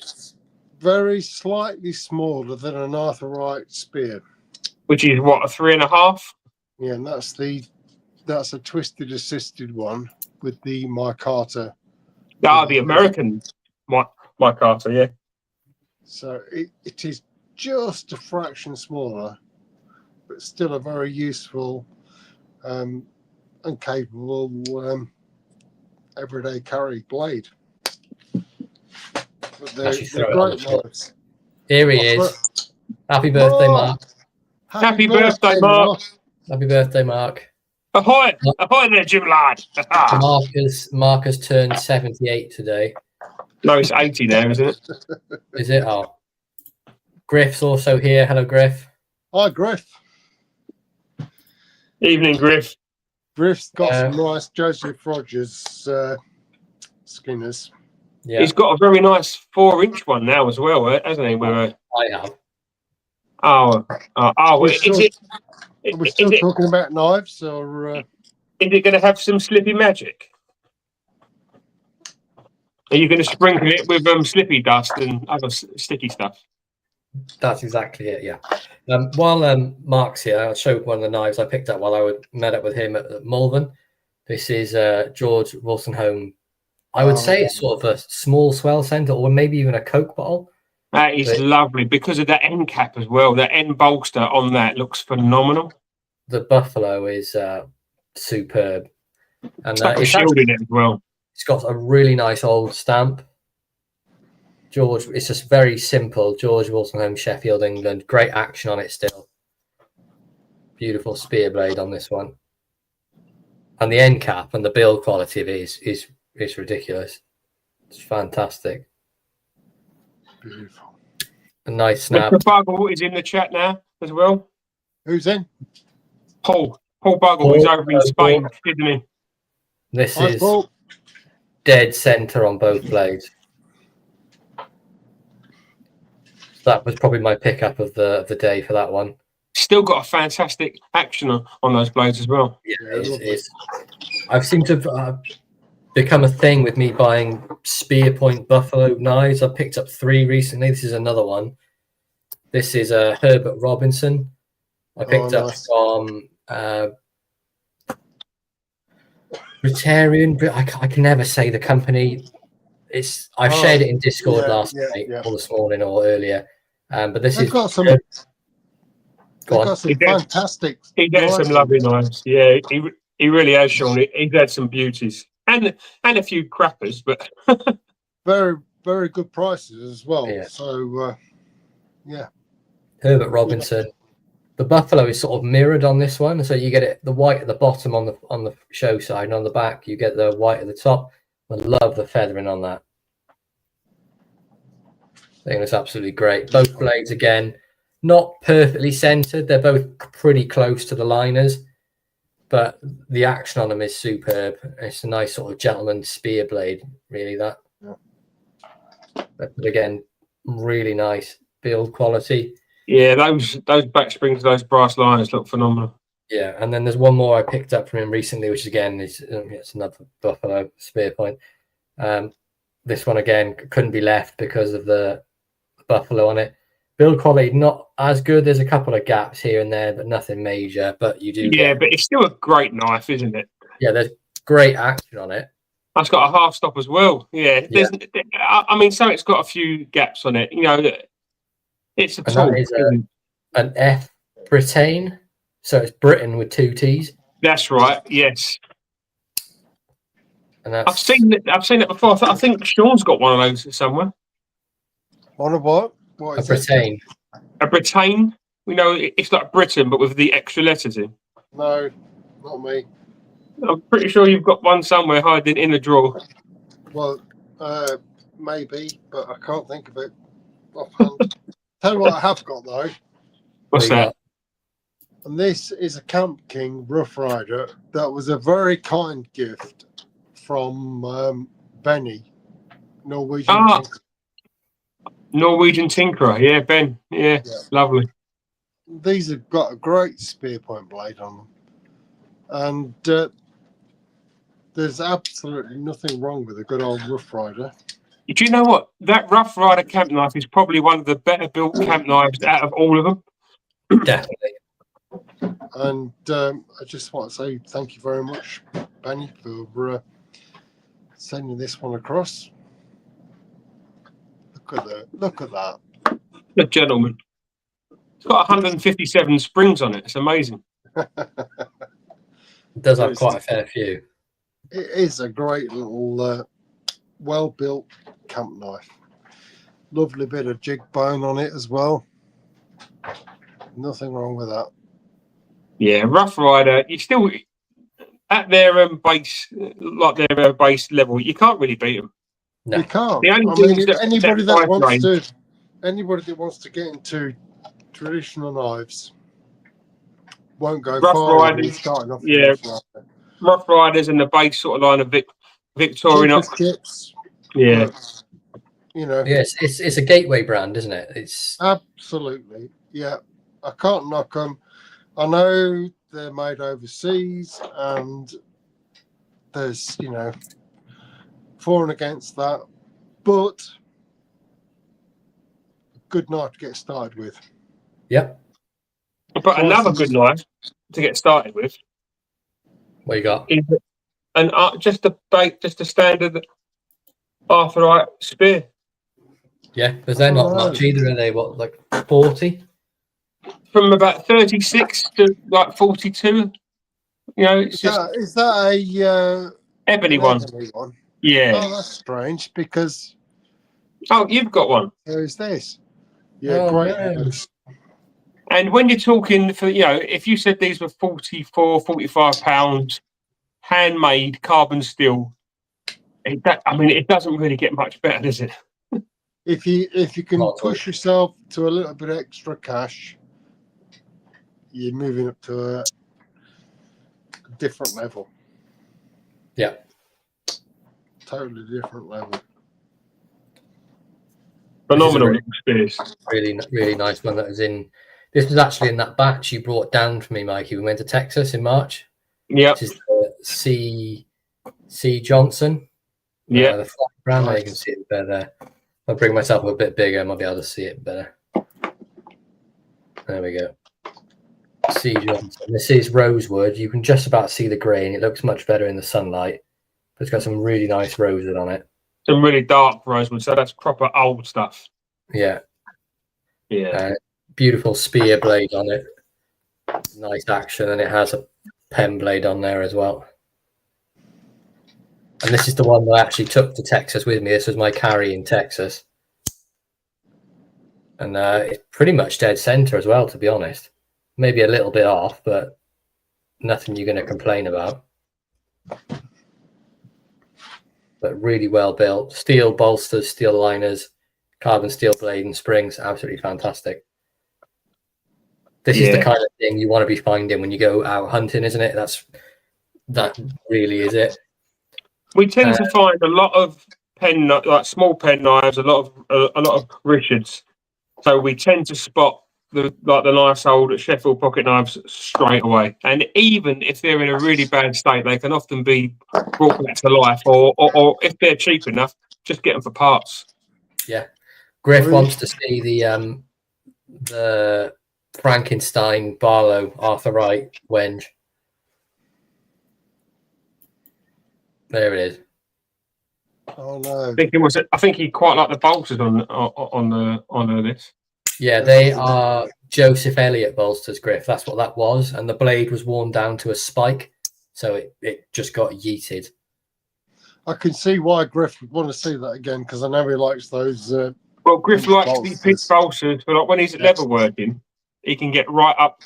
Very slightly smaller than an Arthur Wright spear, which is what, a 3.5? Yeah, and that's a twisted assisted one with the micarta. The American micarta, yeah. So it is just a fraction smaller, but still a very useful and capable everyday carry blade. They're great knives. Here he is. Happy birthday, Mark. Happy birthday, Mark. Happy birthday, Mark. Ahoy! Ahoy there, Jim lad. Mark has turned 78 today. No, it's 80 now, isn't it? Is it? Oh. Griff's also here. Hello, Griff. Hi, Griff. Evening, Griff. Griff's got some nice Joseph Rogers skinners. Yeah, He's got a very nice 4-inch one now as well, hasn't he? With a I have. Are we still talking about knives, or is it going to have some slippy magic? Are you going to sprinkle it with slippy dust and other sticky stuff? That's exactly it. Yeah. While Mark's here, I'll show one of the knives I picked up while I met up with him at Malvern. This is George Wolstenholme. I would say it's sort of a small swell center, or maybe even a Coke bottle. That is lovely because of that end cap as well. That end bolster on that looks phenomenal. The buffalo is superb, and it's shielding it as well. It's got a really nice old stamp. George, it's just very simple. George Wolstenholme, Sheffield, England. Great action on it still. Beautiful spear blade on this one, and the end cap and the build quality of it is ridiculous. It's fantastic. beautiful? A nice snap. Mr. Buggle is in the chat now as well. Who's in? Paul Buggle is over in Spain, isn't he? This Hi, is Paul. dead center on both blades. That was probably my pickup of the day for that one. Still got a fantastic action on those blades as well. Yeah, I've seemed to have become a thing with me buying spear point buffalo knives. I picked up 3 recently. This is another one. This is Herbert Robinson. I picked up from Rotarian. I can never say the company. I've shared it in Discord last night or this morning or earlier. But this is got some. Got some fantastic. He gets some lovely knives. Yeah, he really has, Sean. He's had some beauties and a few crappers, but very, very good prices as well. Yeah. So, yeah. Herbert Robinson. The buffalo is sort of mirrored on this one, so you get the white at the bottom on the show side, and on the back you get the white at the top. I love the feathering on that. I think it's absolutely great. Both blades again, not perfectly centered. They're both pretty close to the liners, but the action on them is superb. It's a nice sort of gentleman spear blade, really. That, but again, really nice build quality. Yeah, those back springs, those brass liners look phenomenal. Yeah, and then there's one more I picked up from him recently, which again is it's another buffalo spear point. This one again couldn't be left because of the buffalo on it. Build quality not as good. There's a couple of gaps here and there, but nothing major. But you do. Yeah, but it's still a great knife, isn't it? Yeah, there's great action on it. That's got a half stop as well. Yeah, I mean, so it's got a few gaps on it. You know, it's a tool. That is an F Britain, so it's Britain with 2 T's. That's right. Yes. And that's, I've seen it before. I think Sean's got one of those somewhere. One of what? What a is Britain. A Britain. You know, it's like Britain, but with the extra letters in. No, not me. I'm pretty sure you've got one somewhere hiding in the drawer. Well, maybe, but I can't think of it offhand. Tell you what I have got though. What's that? And this is a Camp King Rough Rider. That was a very kind gift from Benny, Norwegian. Norwegian tinkerer. Yeah, Ben. Yeah, lovely. These have got a great spear point blade on them. And there's absolutely nothing wrong with a good old Rough Rider. Do you know what? That Rough Rider camp knife is probably one of the better built camp knives out of all of them. Definitely. And I just want to say thank you very much, Benny, for sending this one across. Look at that. The gentleman. It's got 157 springs on it. It's amazing. It does have quite a fair few. It is a great little, well-built camp knife. Lovely bit of jig bone on it as well. Nothing wrong with that. Yeah, Rough Rider. You still at their base, like their base level. You can't really beat them. No. You can't. The only I mean, things anybody that wants to anybody that wants to get into traditional knives won't go Rough far when you're Riders, starting off. yeah. Rough Riders and the base sort of line of Victorinox. Cheapest kits, Yeah. but, you know. Yes, it's a gateway brand, isn't it? It's Absolutely, yeah. I can't knock them. I know they're made overseas, and there's, you know, for and against that, but a good knife to get started with. yep. But another good knife to get started with What you got? is just a standard Arthurite spear. Yeah, because they're not much either, are they? What, like 40? From about 36 to like 42. You know, it's just Is that a ebony one. ebony one? Yeah. Oh, that's strange because Oh, you've got one. who's this? Yeah, Oh, great. no. And when you're talking for, you know, if you said these were 44, 45 pounds, handmade carbon steel, it doesn't really get much better, does it? If you can Not at all. push yourself to a little bit extra cash, you're moving up to a different level. Yeah. Totally different level. Phenomenal This spears. Really, really nice one that was in. This was actually in that batch you brought down for me, Mikey. We went to Texas in March. Yeah. Which is the C Johnson. Yeah. The flat brand. Nice. You can see it better. I'll bring myself a bit bigger. I might be able to see it better. There we go. C Johnson. This is rosewood. You can just about see the grain. It looks much better in the sunlight. But it's got some really nice rosewood on it. Some really dark rosewood, so that's proper old stuff. Yeah. Yeah. Beautiful spear blade on it. Nice action, and it has a pen blade on there as well. And this is the one that I actually took to Texas with me. This was my carry in Texas. And it's pretty much dead center as well, to be honest. Maybe a little bit off, but nothing you're going to complain about. But really well built. Steel bolsters, steel liners, carbon steel blade and springs. Absolutely fantastic. This is the kind of thing you want to be finding when you go out hunting, isn't it? That really is it. We tend to find a lot of like small pen knives, a lot of Richards. So we tend to spot the nice old Sheffield pocket knives straight away. And even if they're in a really bad state, they can often be brought back to life. Or if they're cheap enough, just get them for parts. Yeah, Griff wants to see the Frankenstein Barlow Arthur Wright wenge. There it is. Oh no! I think he quite liked the bolsters on this. Yeah, they are Joseph Elliott bolsters, Griff. That's what that was, and the blade was worn down to a spike, so it just got yeeted. I can see why Griff would want to see that again because I know he likes those. Well, Griff likes these pitch bolsters, but like when he's leather working, he can get right up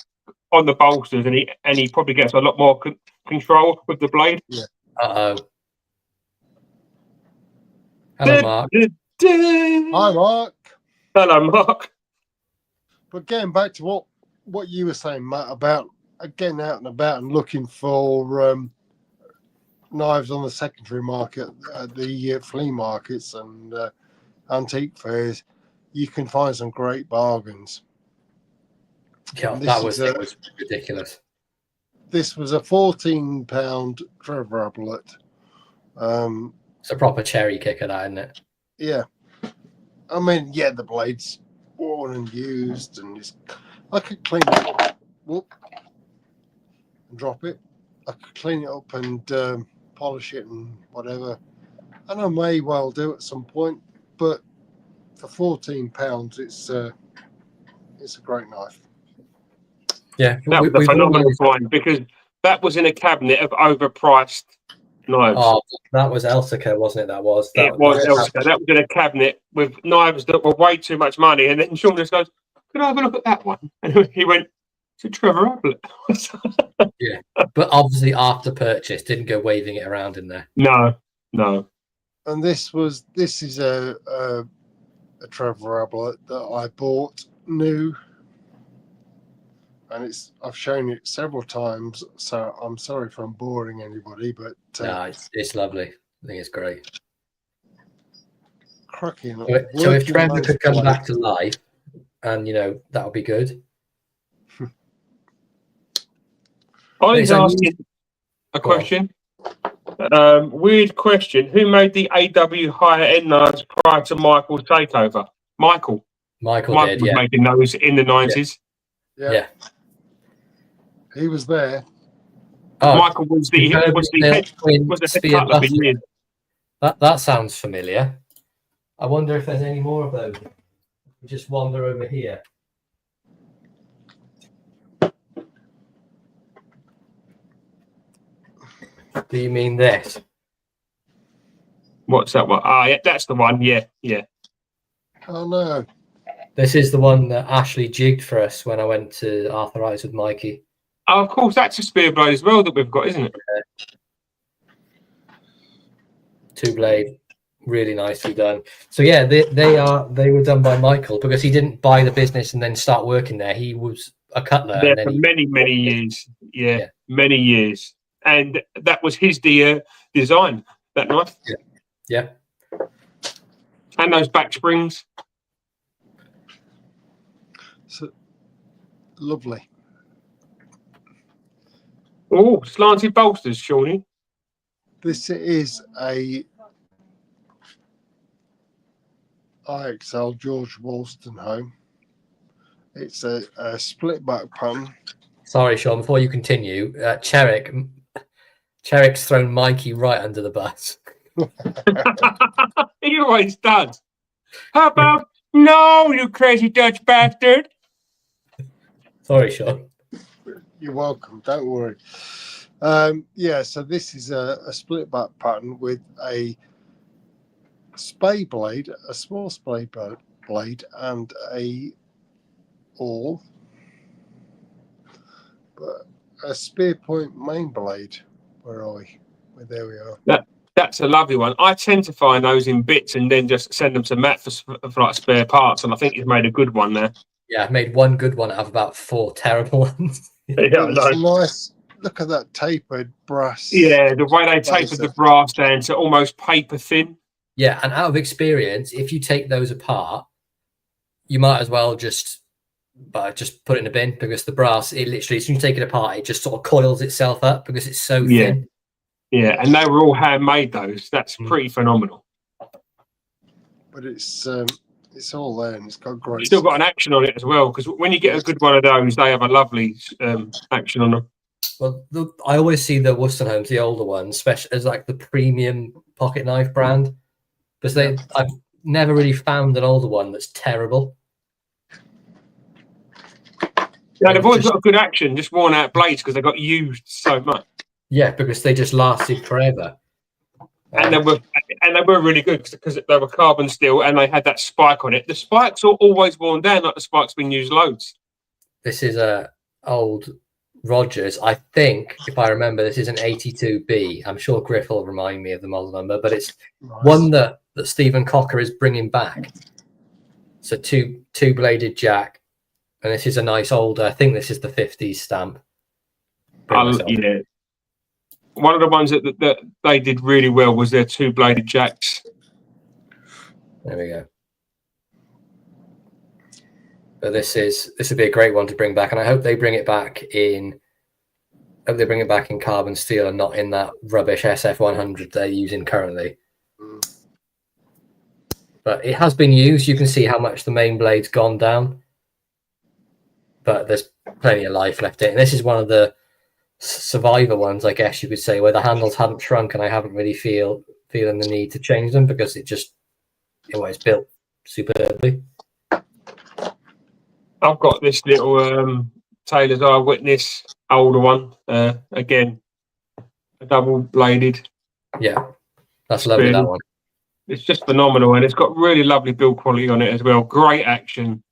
on the bolsters, and he probably gets a lot more control with the blade. Yeah. Hello, Mark. Hi, Mark. Hello, Mark. But getting back to what you were saying, Matt, about getting out and about and looking for knives on the secondary market, the flea markets and antique fairs, you can find some great bargains. Yeah, it was ridiculous. This was a £14 Trevor Ablett. It's a proper cherry kicker, that, isn't it? Yeah. I mean, yeah, the blade's worn and used, and I could clean it up, and drop it. I could clean it up and polish it and whatever. And I may well do at some point, but for £14, it's a great knife. Yeah, that was a phenomenal find because that was in a cabinet of overpriced knives. Oh, that was Elsica, wasn't it? That was Elsica. That was in a cabinet with knives that were way too much money. And then Sean just goes, "Could I have a look at that one?" And he went, "To Trevor Ablett." Yeah, but obviously after purchase, didn't go waving it around in there. No. And this is a a travel rabble that I bought new, and I've shown it several times, so I'm sorry if I'm boring anybody, but No, it's lovely. I think it's great. cracking. So if Trevor could come back to life, and that would be good. I was asking a question. Weird question. Who made the AW higher end knives prior to Michael's takeover? Michael did, was making those in the 90s. Yeah. He was there. Oh, Michael was the head cutler for years. That sounds familiar. I wonder if there's any more of those. We just wander over here. Do you mean this? What's that one? Ah, yeah, that's the one. Yeah. Oh no. This is the one that Ashley jigged for us when I went to Arthritis with Mikey. Oh, of course, that's a spear blade as well that we've got, isn't it? Two blade, really nicely done. So yeah, they were done by Michael because he didn't buy the business and then start working there. He was a cutler there for many years. Yeah, many years, and that was his design. That knife. Yeah. And those back springs. So lovely. Oh, slanted bolsters, Shawnee. This is a IXL George Wolstenholme. It's a split back pattern. Sorry, Sean, before you continue, Cherrick's thrown Mikey right under the bus. He always does. How about no, you crazy Dutch bastard? Sorry, Sean. You're welcome. Don't worry. So this is a split back pattern with a spay blade, a small spay blade, and a awl, but a spear point main blade. Where are we? There we are. That's a lovely one. I tend to find those in bits and then just send them to Matt for like spare parts, and I think he's made a good one there. Yeah, I've made one good one out of about 4 terrible ones. Yeah, it's nice. Look at that tapered brass. Yeah, the way they tapered the brass down to almost paper thin. Yeah, and out of experience, if you take those apart, you might as well just put it in a bin, because the brass, it literally, as soon as you take it apart, it just sort of coils itself up because it's so thin. Yeah, and they were all handmade, those. That's pretty phenomenal. But it's all there, and it's got great. It's still got an action on it as well, because when you get a good one of those, they have a lovely action on them. Well, I always see the Wolstenholmes, the older ones, especially as like the premium pocket knife brand, because I've never really found an older one that's terrible. Yeah, they've always got a good action, just worn out blades because they got used so much. Yeah, because they just lasted forever. And they were really good because they were carbon steel and they had that spike on it. The spikes are always worn down, like the spike's been used loads. This is a old Rogers. I think, if I remember, this is an 82B. I'm sure Griff will remind me of the model number, but it's one that Stephen Cocker is bringing back. So two-bladed jack. And this is a nice older, I think this is the 50s stamp. Yeah. One of the ones that they did really well was their two-bladed jacks. There we go. But this would be a great one to bring back, and I hope they bring it back in. I hope they bring it back in carbon steel and not in that rubbish SF100 they're using currently. But it has been used. You can see how much the main blade's gone down. But there's plenty of life left in it. And this is one of the survivor ones, I guess you could say, where the handles haven't shrunk, and I haven't really feeling the need to change them because it's built superbly. I've got this little Taylor's Eyewitness older one, again, a double-bladed. Yeah, that's lovely, that one. It's just phenomenal, and it's got really lovely build quality on it as well. Great action.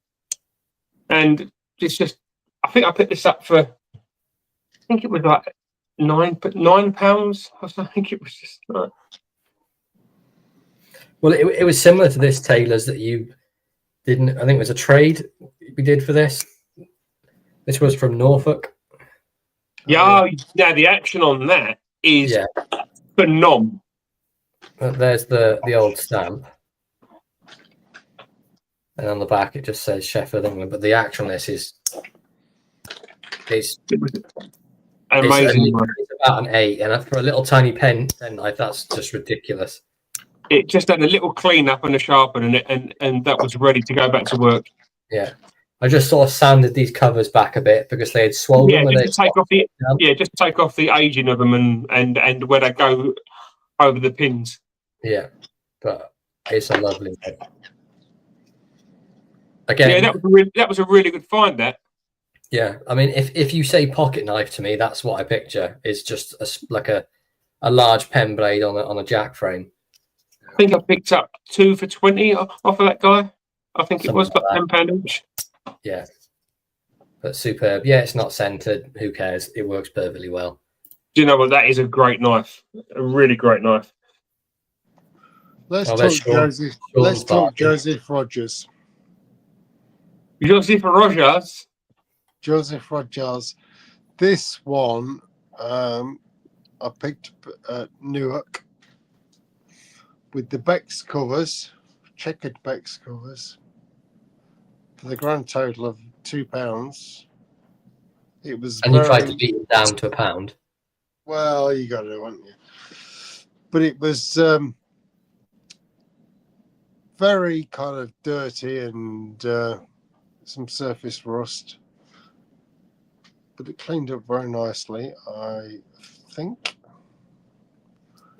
And it's just, I think I picked this up for, I think it was like £9. I think it was just like. Well, it was similar to this Taylor's that you didn't. I think it was a trade we did for this. This was from Norfolk. Yeah, now the action on that is phenomenal. There's the old stamp. And on the back, it just says Sheffield, England. But the action on this is amazing. It's about an 8, and for a little tiny pen knife, that's just ridiculous. It just had a little clean up and a sharpen, and that was ready to go back to work. Yeah, I just sort of sanded these covers back a bit because they had swollen. Yeah, just to take off the aging of them and where they go over the pins. Yeah, but it's a lovely knife. Again, yeah, that was a really good find. That. Yeah, I mean, if you say pocket knife to me, that's what I picture. Is just like a large pen blade on a jack frame. I think I picked up 2 for 20 off of that guy. I think it was about £10 each. Yeah, but superb. Yeah, it's not centered. Who cares? It works perfectly well. Do you know what? That is a great knife. A really great knife. Let's talk Joseph Rogers. Joseph Rogers. Joseph Rogers. This one I picked up at Newark with the Beck's covers, checkered Beck's covers, for the grand total of £2. It was. And you tried to beat it down to £1. Well, you got to, haven't you? But it was very kind of dirty and some surface rust. But it cleaned up very nicely, I think.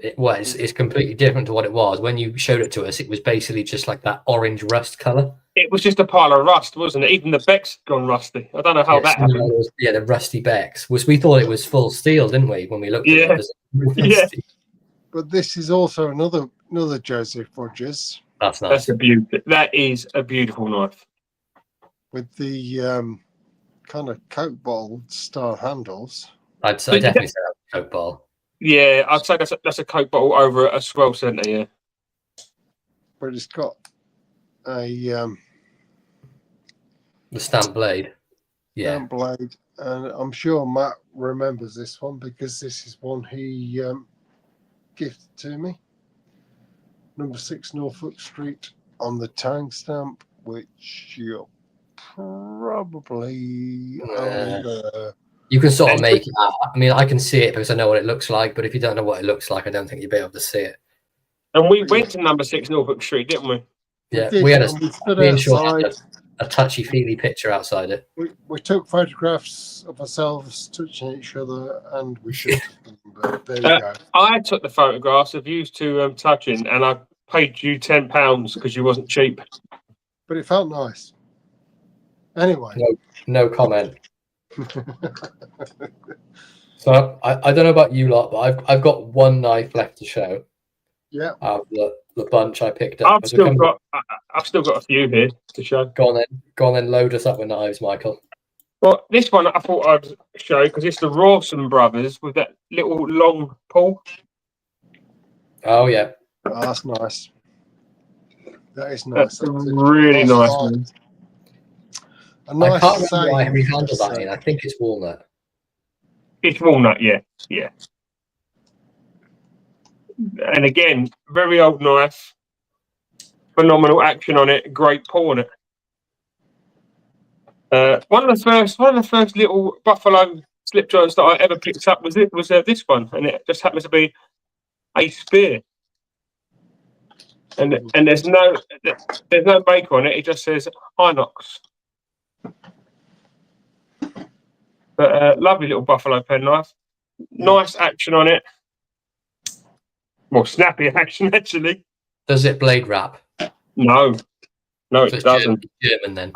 It's completely different to what it was. When you showed it to us, it was basically just like that orange rust colour. It was just a pile of rust, wasn't it? Even the Beck's gone rusty. I don't know how that happened. The rusty Beck's. We thought it was full steel, didn't we, when we looked at it? Yeah. But this is also another Joseph Rogers. That's nice. That is a beautiful knife. With the kind of Coke bottle style handles. I'd definitely say that's a Coke bottle. Yeah, I'd say that's a Coke bottle over a swell centre, yeah. But it's got a the stamp blade. Yeah. Stamp blade. And I'm sure Matt remembers this one because this is one he gifted to me. Number 6 Norfolk Street on the Tang stamp, which you're probably you can sort of make it out. I mean, I can see it because I know what it looks like, but if you don't know what it looks like, I don't think you'll be able to see it. And we went to number 6 Norfolk Street, didn't we? Yeah, we had a touchy-feely picture outside it. We took photographs of ourselves touching each other, and we should. But there you go. I took the photographs of you two touching, and I paid you £10 because you wasn't cheap. But it felt nice. Anyway. No comment. So I don't know about you lot, but I've got one knife left to show. Yeah. The bunch I picked up. I've still got a few here to show. Go on then, load us up with knives, Michael. Well, this one I thought I'd show because it's the Rawson brothers with that little long pull. Oh yeah. Oh, that's nice. That is nice. That's really nice. Man. I can't remember why we handled that in. I think it's walnut. It's walnut, yeah. And again, very old knife. Phenomenal action on it. Great pull on it. One of the first little buffalo slip joints that I ever picked up was this one, and it just happens to be a spear. And there's no maker on it. It just says Inox. But lovely little buffalo pen knife. Nice action on it. More snappy action, actually. Does it blade wrap? No, it doesn't. German then.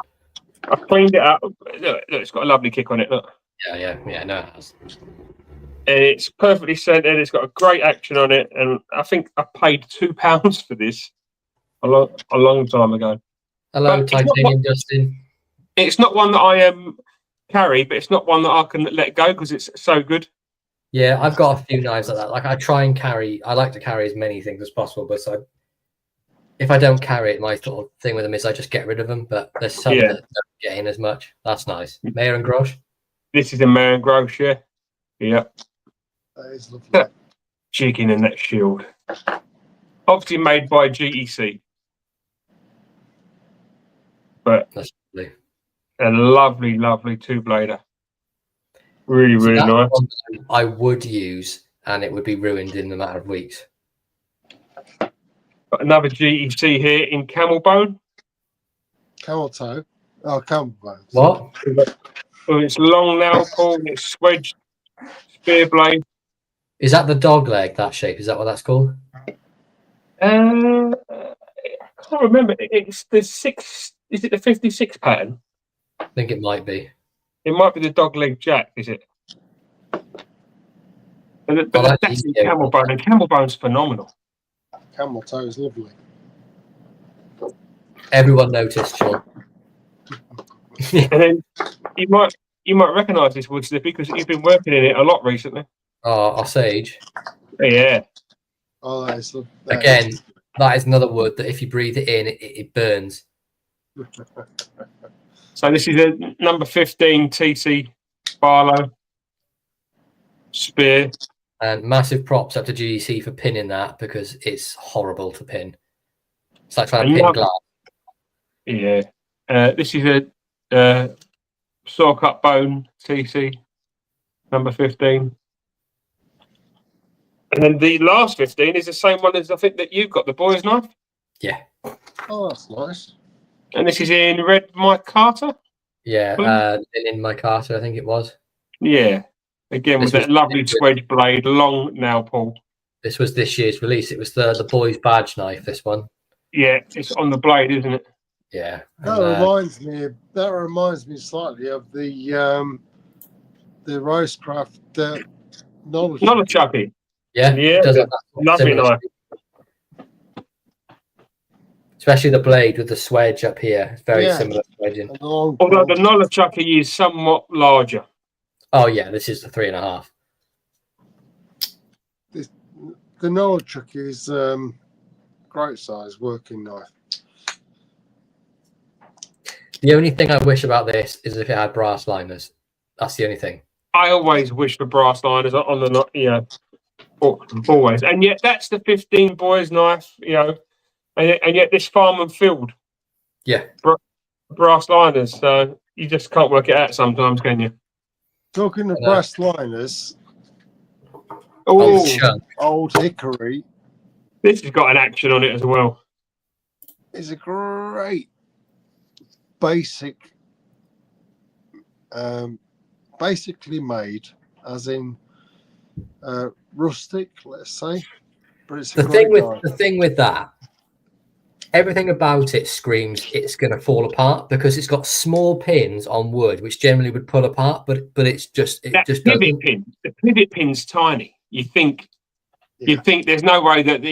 I cleaned it up. Look, it's got a lovely kick on it. Look. Yeah. No, it has. And it's perfectly centered. It's got a great action on it, and I think I paid £2 for this a long time ago. Hello, Titanium Justin. It's not one that I carry, but it's not one that I can let go because it's so good. Yeah, I've got a few knives like that. Like I like to carry as many things as possible, but if I don't carry it, my sort of thing with them is I just get rid of them. But there's some Yeah. that don't get in as much. That's nice. Mayer and Grosh. This is a man Grosh, yeah. Yeah. That is lovely. Jigging in that shield. Obviously made by GEC. But That's lovely. a lovely, lovely two-blader. Really, See, really that's nice. one that I would use, and it would be ruined in a matter of weeks. Got another GEC here in camel bone. Camel toe. Oh, camel bone. What? So it's long nail pull, it's swedged spear blade. Is that the dog leg, that shape? Is that what that's called? I can't remember. It's the 6. Is it the 56 pattern? I think it might be. It might be the dog leg jack, is it? But that's in camel bone, and camel bone's phenomenal. Camel toe is lovely. Everyone noticed, Sean. And then you might recognise this wood slip because you've been working in it a lot recently. Oh, Osage. Yeah. Oh, that is lovely. Again, that is another wood that if you breathe it in, it burns. So this is a number 15 TC Barlow spear. And massive props up to GEC for pinning that because it's horrible to pin. It's like trying to pin glass. Yeah. This is a saw cut bone TC number 15. And then the last 15 is the same one as I think that you've got, the boy's knife. Yeah. Oh, that's nice. And this is in red Mike Carter. Yeah, in my Carter, I think it was. Yeah. Again, with that lovely swedge blade, long nail pull. This was this year's release. It was the boy's badge knife, this one. Yeah, it's on the blade, isn't it? Yeah. That reminds me slightly of the Rosecraft Nolachucky. Yeah. Yeah. Lovely knife. Especially the blade with the swedge up here. It's very similar swedging. Although the Nolachucky is somewhat larger. Oh yeah, this is the 3.5. The Nolachucky is great size working knife. The only thing I wish about this is if it had brass liners. That's the only thing. I always wish for brass liners on the, always. And yet that's the 15 boys knife, and yet this farm and field. Yeah. Brass liners. So you just can't work it out sometimes, can you? Talking of brass liners, old Hickory. This has got an action on it as well. It's a great basic, basically made, as in rustic, let's say. But it's the thing with that. Everything about it screams it's going to fall apart because it's got small pins on wood, which generally would pull apart, but it's just The pivot pin's tiny. You think there's no way that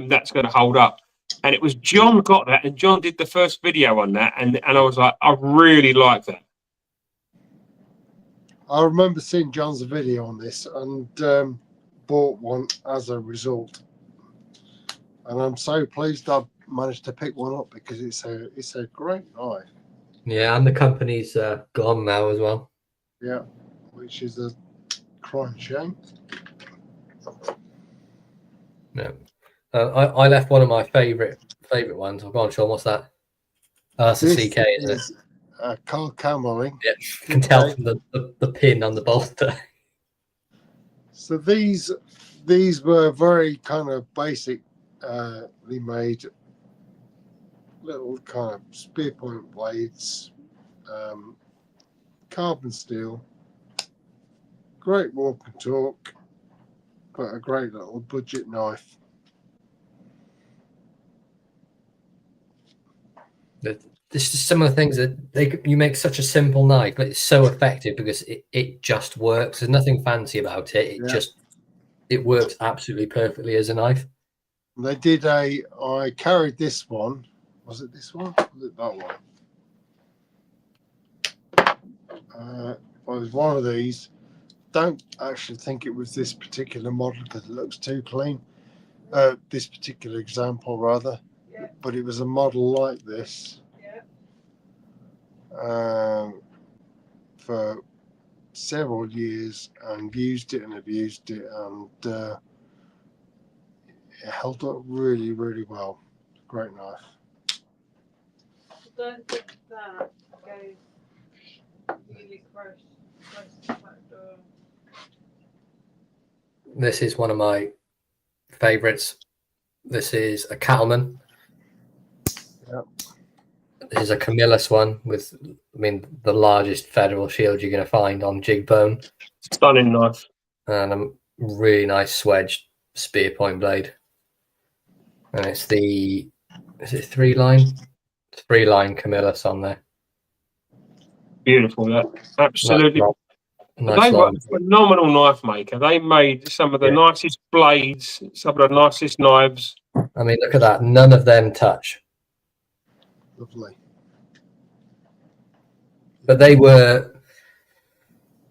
that's going to hold up. And it was John got that, and John did the first video on that, and I was like, I really like that. I remember seeing John's video on this and bought one as a result. And I'm so pleased I've managed to pick one up because it's a great knife. Yeah, and the company's gone now as well. Yeah, which is a crying shame. No, I left one of my favorite ones. Oh, go on, Sean. What's that? That's a CK, isn't it? Carl Cameling. Yeah, you can tell from the pin on the bolster. So these were very kind of basic. They made little kind of spear point blades, carbon steel, great walk and talk, but a great little budget knife. This is some of the things that you make such a simple knife, but it's so effective because it just works. There's nothing fancy about it. It works absolutely perfectly as a knife. They did I carried this one. Was it this one? Was it that one? It was one of these. Don't actually think it was this particular model because it looks too clean. This particular example, rather. but it was a model like this for several years, and used it and abused it, and it held up really, really well. Great knife. I don't think that goes really close to the back door. This is one of my favorites. This is a Cattleman. Yep. This is a Camillus one with, I mean, the largest federal shield you're going to find on jig bone. Stunning knife. And a really nice swedged spear point blade. And it's the, is it 3-line? 3-line Camillus on there. Beautiful, that. Absolutely. Nice They were long. a phenomenal knife maker. They made some of the nicest blades, some of the nicest knives. I mean, look at that. None of them touch. Lovely. But they were.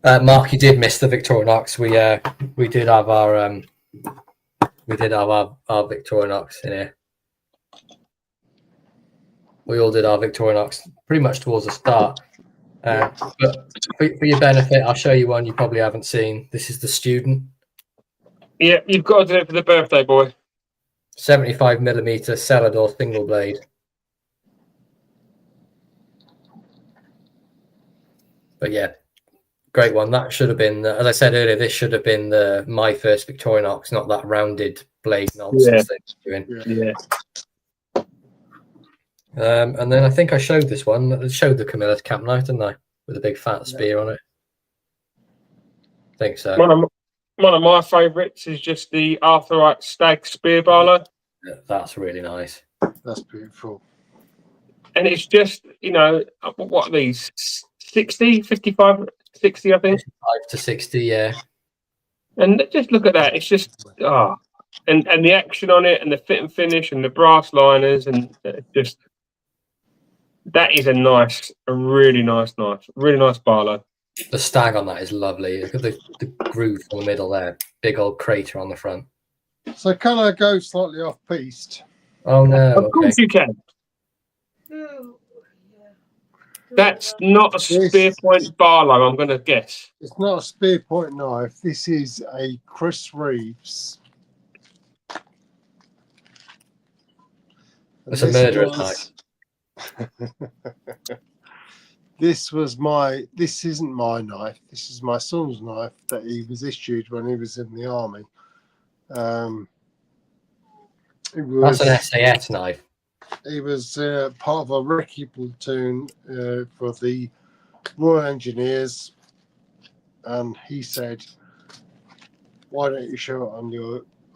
Mark, you did miss the Victorinox. We did have our Victorinox in here. We all did our Victorinox pretty much towards the start. But for your benefit, I'll show you one you probably haven't seen. This is the Student. Yeah, you've got to do it for the birthday boy. 75mm Celador single blade. But yeah, great one. That should have been, as I said earlier, this should have been my first Victorinox, not that rounded blade nonsense they're doing. Yeah. And then I think I showed this one. I showed the Camillus cap knife, didn't I? With a big fat spear on it. I think so. One of my favourites is just the Arthurite Stag Spear Barlow. Yeah, that's really nice. That's beautiful. And it's just, you know, what are these? 60, 55, 60, I think. 55 to 60, yeah. And just look at that. It's just, and the action on it, and the fit and finish, and the brass liners, and just, that is a really nice knife. Really nice Barlow. The stag on that is lovely. Look at the groove in the middle there. Big old crater on the front. So can I go slightly off piste? Oh no! Of course you can. That's not a spear point Barlow, I'm going to guess. It's not a spear point knife. This is a Chris Reeves. It's a murderer's knife. This isn't my knife. This is my son's knife that he was issued when he was in the army. That's an SAS knife. He was part of a recce platoon for the Royal Engineers, and he said, "Why don't you show it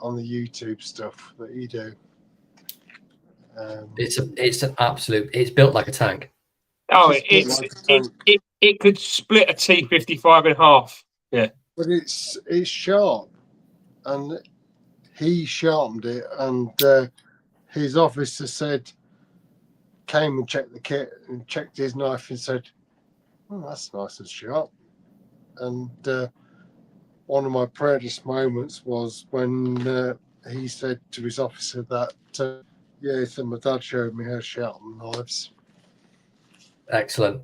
on the YouTube stuff that you do?" It's an absolute. It's built like a tank. Oh, it could split a T55 in half. Yeah, but it's sharp, and he sharpened it, and his officer came and checked the kit and checked his knife and said, "Oh, that's nice and sharp." And one of my proudest moments was when he said to his officer that, "Yeah, so my dad showed me how to sharpen knives." Excellent.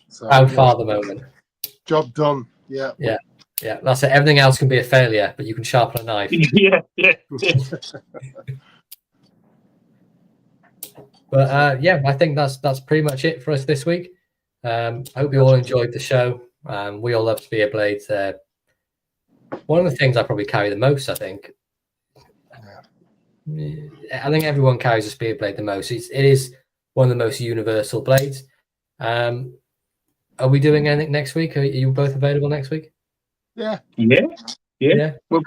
So, Proud father moment. Job done. Yeah. Yeah. Yeah. That's it. Everything else can be a failure, but you can sharpen a knife. yeah. But yeah, I think that's pretty much it for us this week. I hope you all enjoyed the show. We all love spear blades. One of the things I probably carry the most, I think. I think everyone carries a spear blade the most. It is one of the most universal blades. Are we doing anything next week? Are you both available next week? Yeah. We'll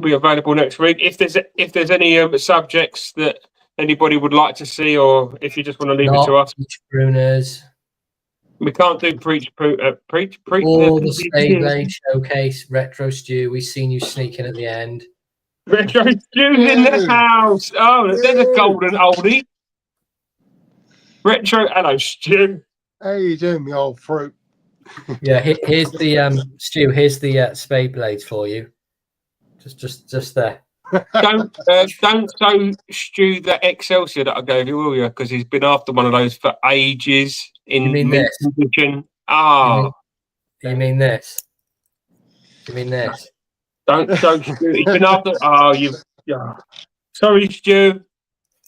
be available next week. If there's any subjects that anybody would like to see, or if you just want to leave it to us. Pruners. We can't do preach. All the spear blade showcase, retro stew. We've seen you sneaking at the end. Retro Stew's in the house. Oh, there's a golden oldie. Retro, hello, Stew. How you doing, me old fruit? Yeah, here's the Stu. Here's the spade blades for you. Just there. don't show Stu that Excelsior that I gave you, will you? Because he's been after one of those for ages in You mean mint this? condition. Ah, You mean this? You mean this? don't show Stu. He's been after. Oh, you. Yeah. Sorry, Stu.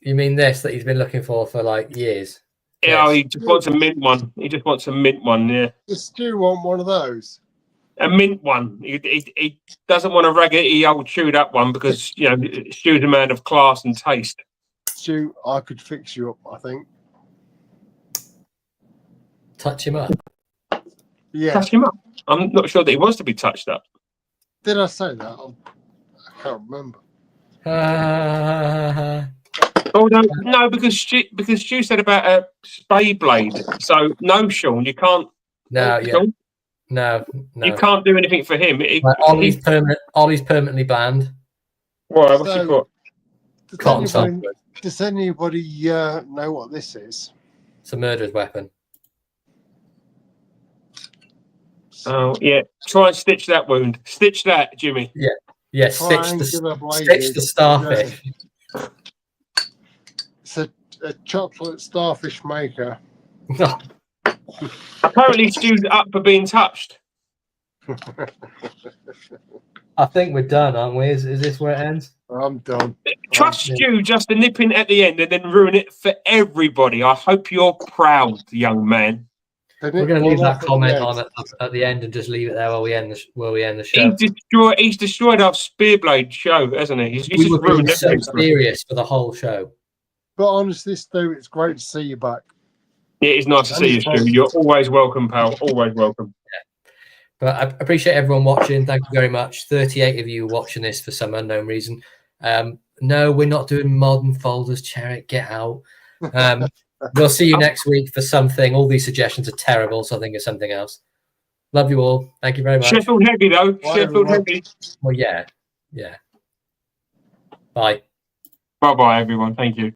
You mean this that he's been looking for like years? Yeah, This. he just wants a mint one. He just wants a mint one. Yeah. Does Stu want one of those? A mint one. He doesn't want a raggedy old chewed up one because Stu's a man of class and taste. Stu, I could fix you up, I think. Touch him up. Yeah. Touch him up. I'm not sure that he wants to be touched up. Did I say that? I can't remember. Oh no, because Stu said about a spade blade. So no, Sean, you can't. No, yeah. Sean, No. you can't do anything for him. Ollie's permanently banned. Why? What's he got? Does anybody know what this is? It's a murderer's weapon. Oh yeah. Try and stitch that wound. Stitch that, Jimmy. Yeah, stitch the starfish. It's a chocolate starfish maker. Apparently, Stu's up for being touched. I think we're done, aren't we? Is this where it ends? I'm done. Trust Stu just to nip in at the end and then ruin it for everybody. I hope you're proud, young man. We're going to leave that comment on at the end and just leave it there while we end the show. He's destroyed our Spearblade show, hasn't he? He's We just were being ruined so everything. serious for the whole show. But honestly, Stu, it's great to see you back. Yeah, it's nice to see you, Stu. You're always welcome, pal. Always welcome. But I appreciate everyone watching. Thank you very much. 38 of you watching this for some unknown reason. No, we're not doing modern folders. Cherrick, get out. We'll see you next week for something. All these suggestions are terrible, so I think it's something else. Love you all. Thank you very much. Sheffield heavy, though. Bye, Sheffield everyone. heavy. Well, yeah. Bye. Bye-bye, everyone. Thank you.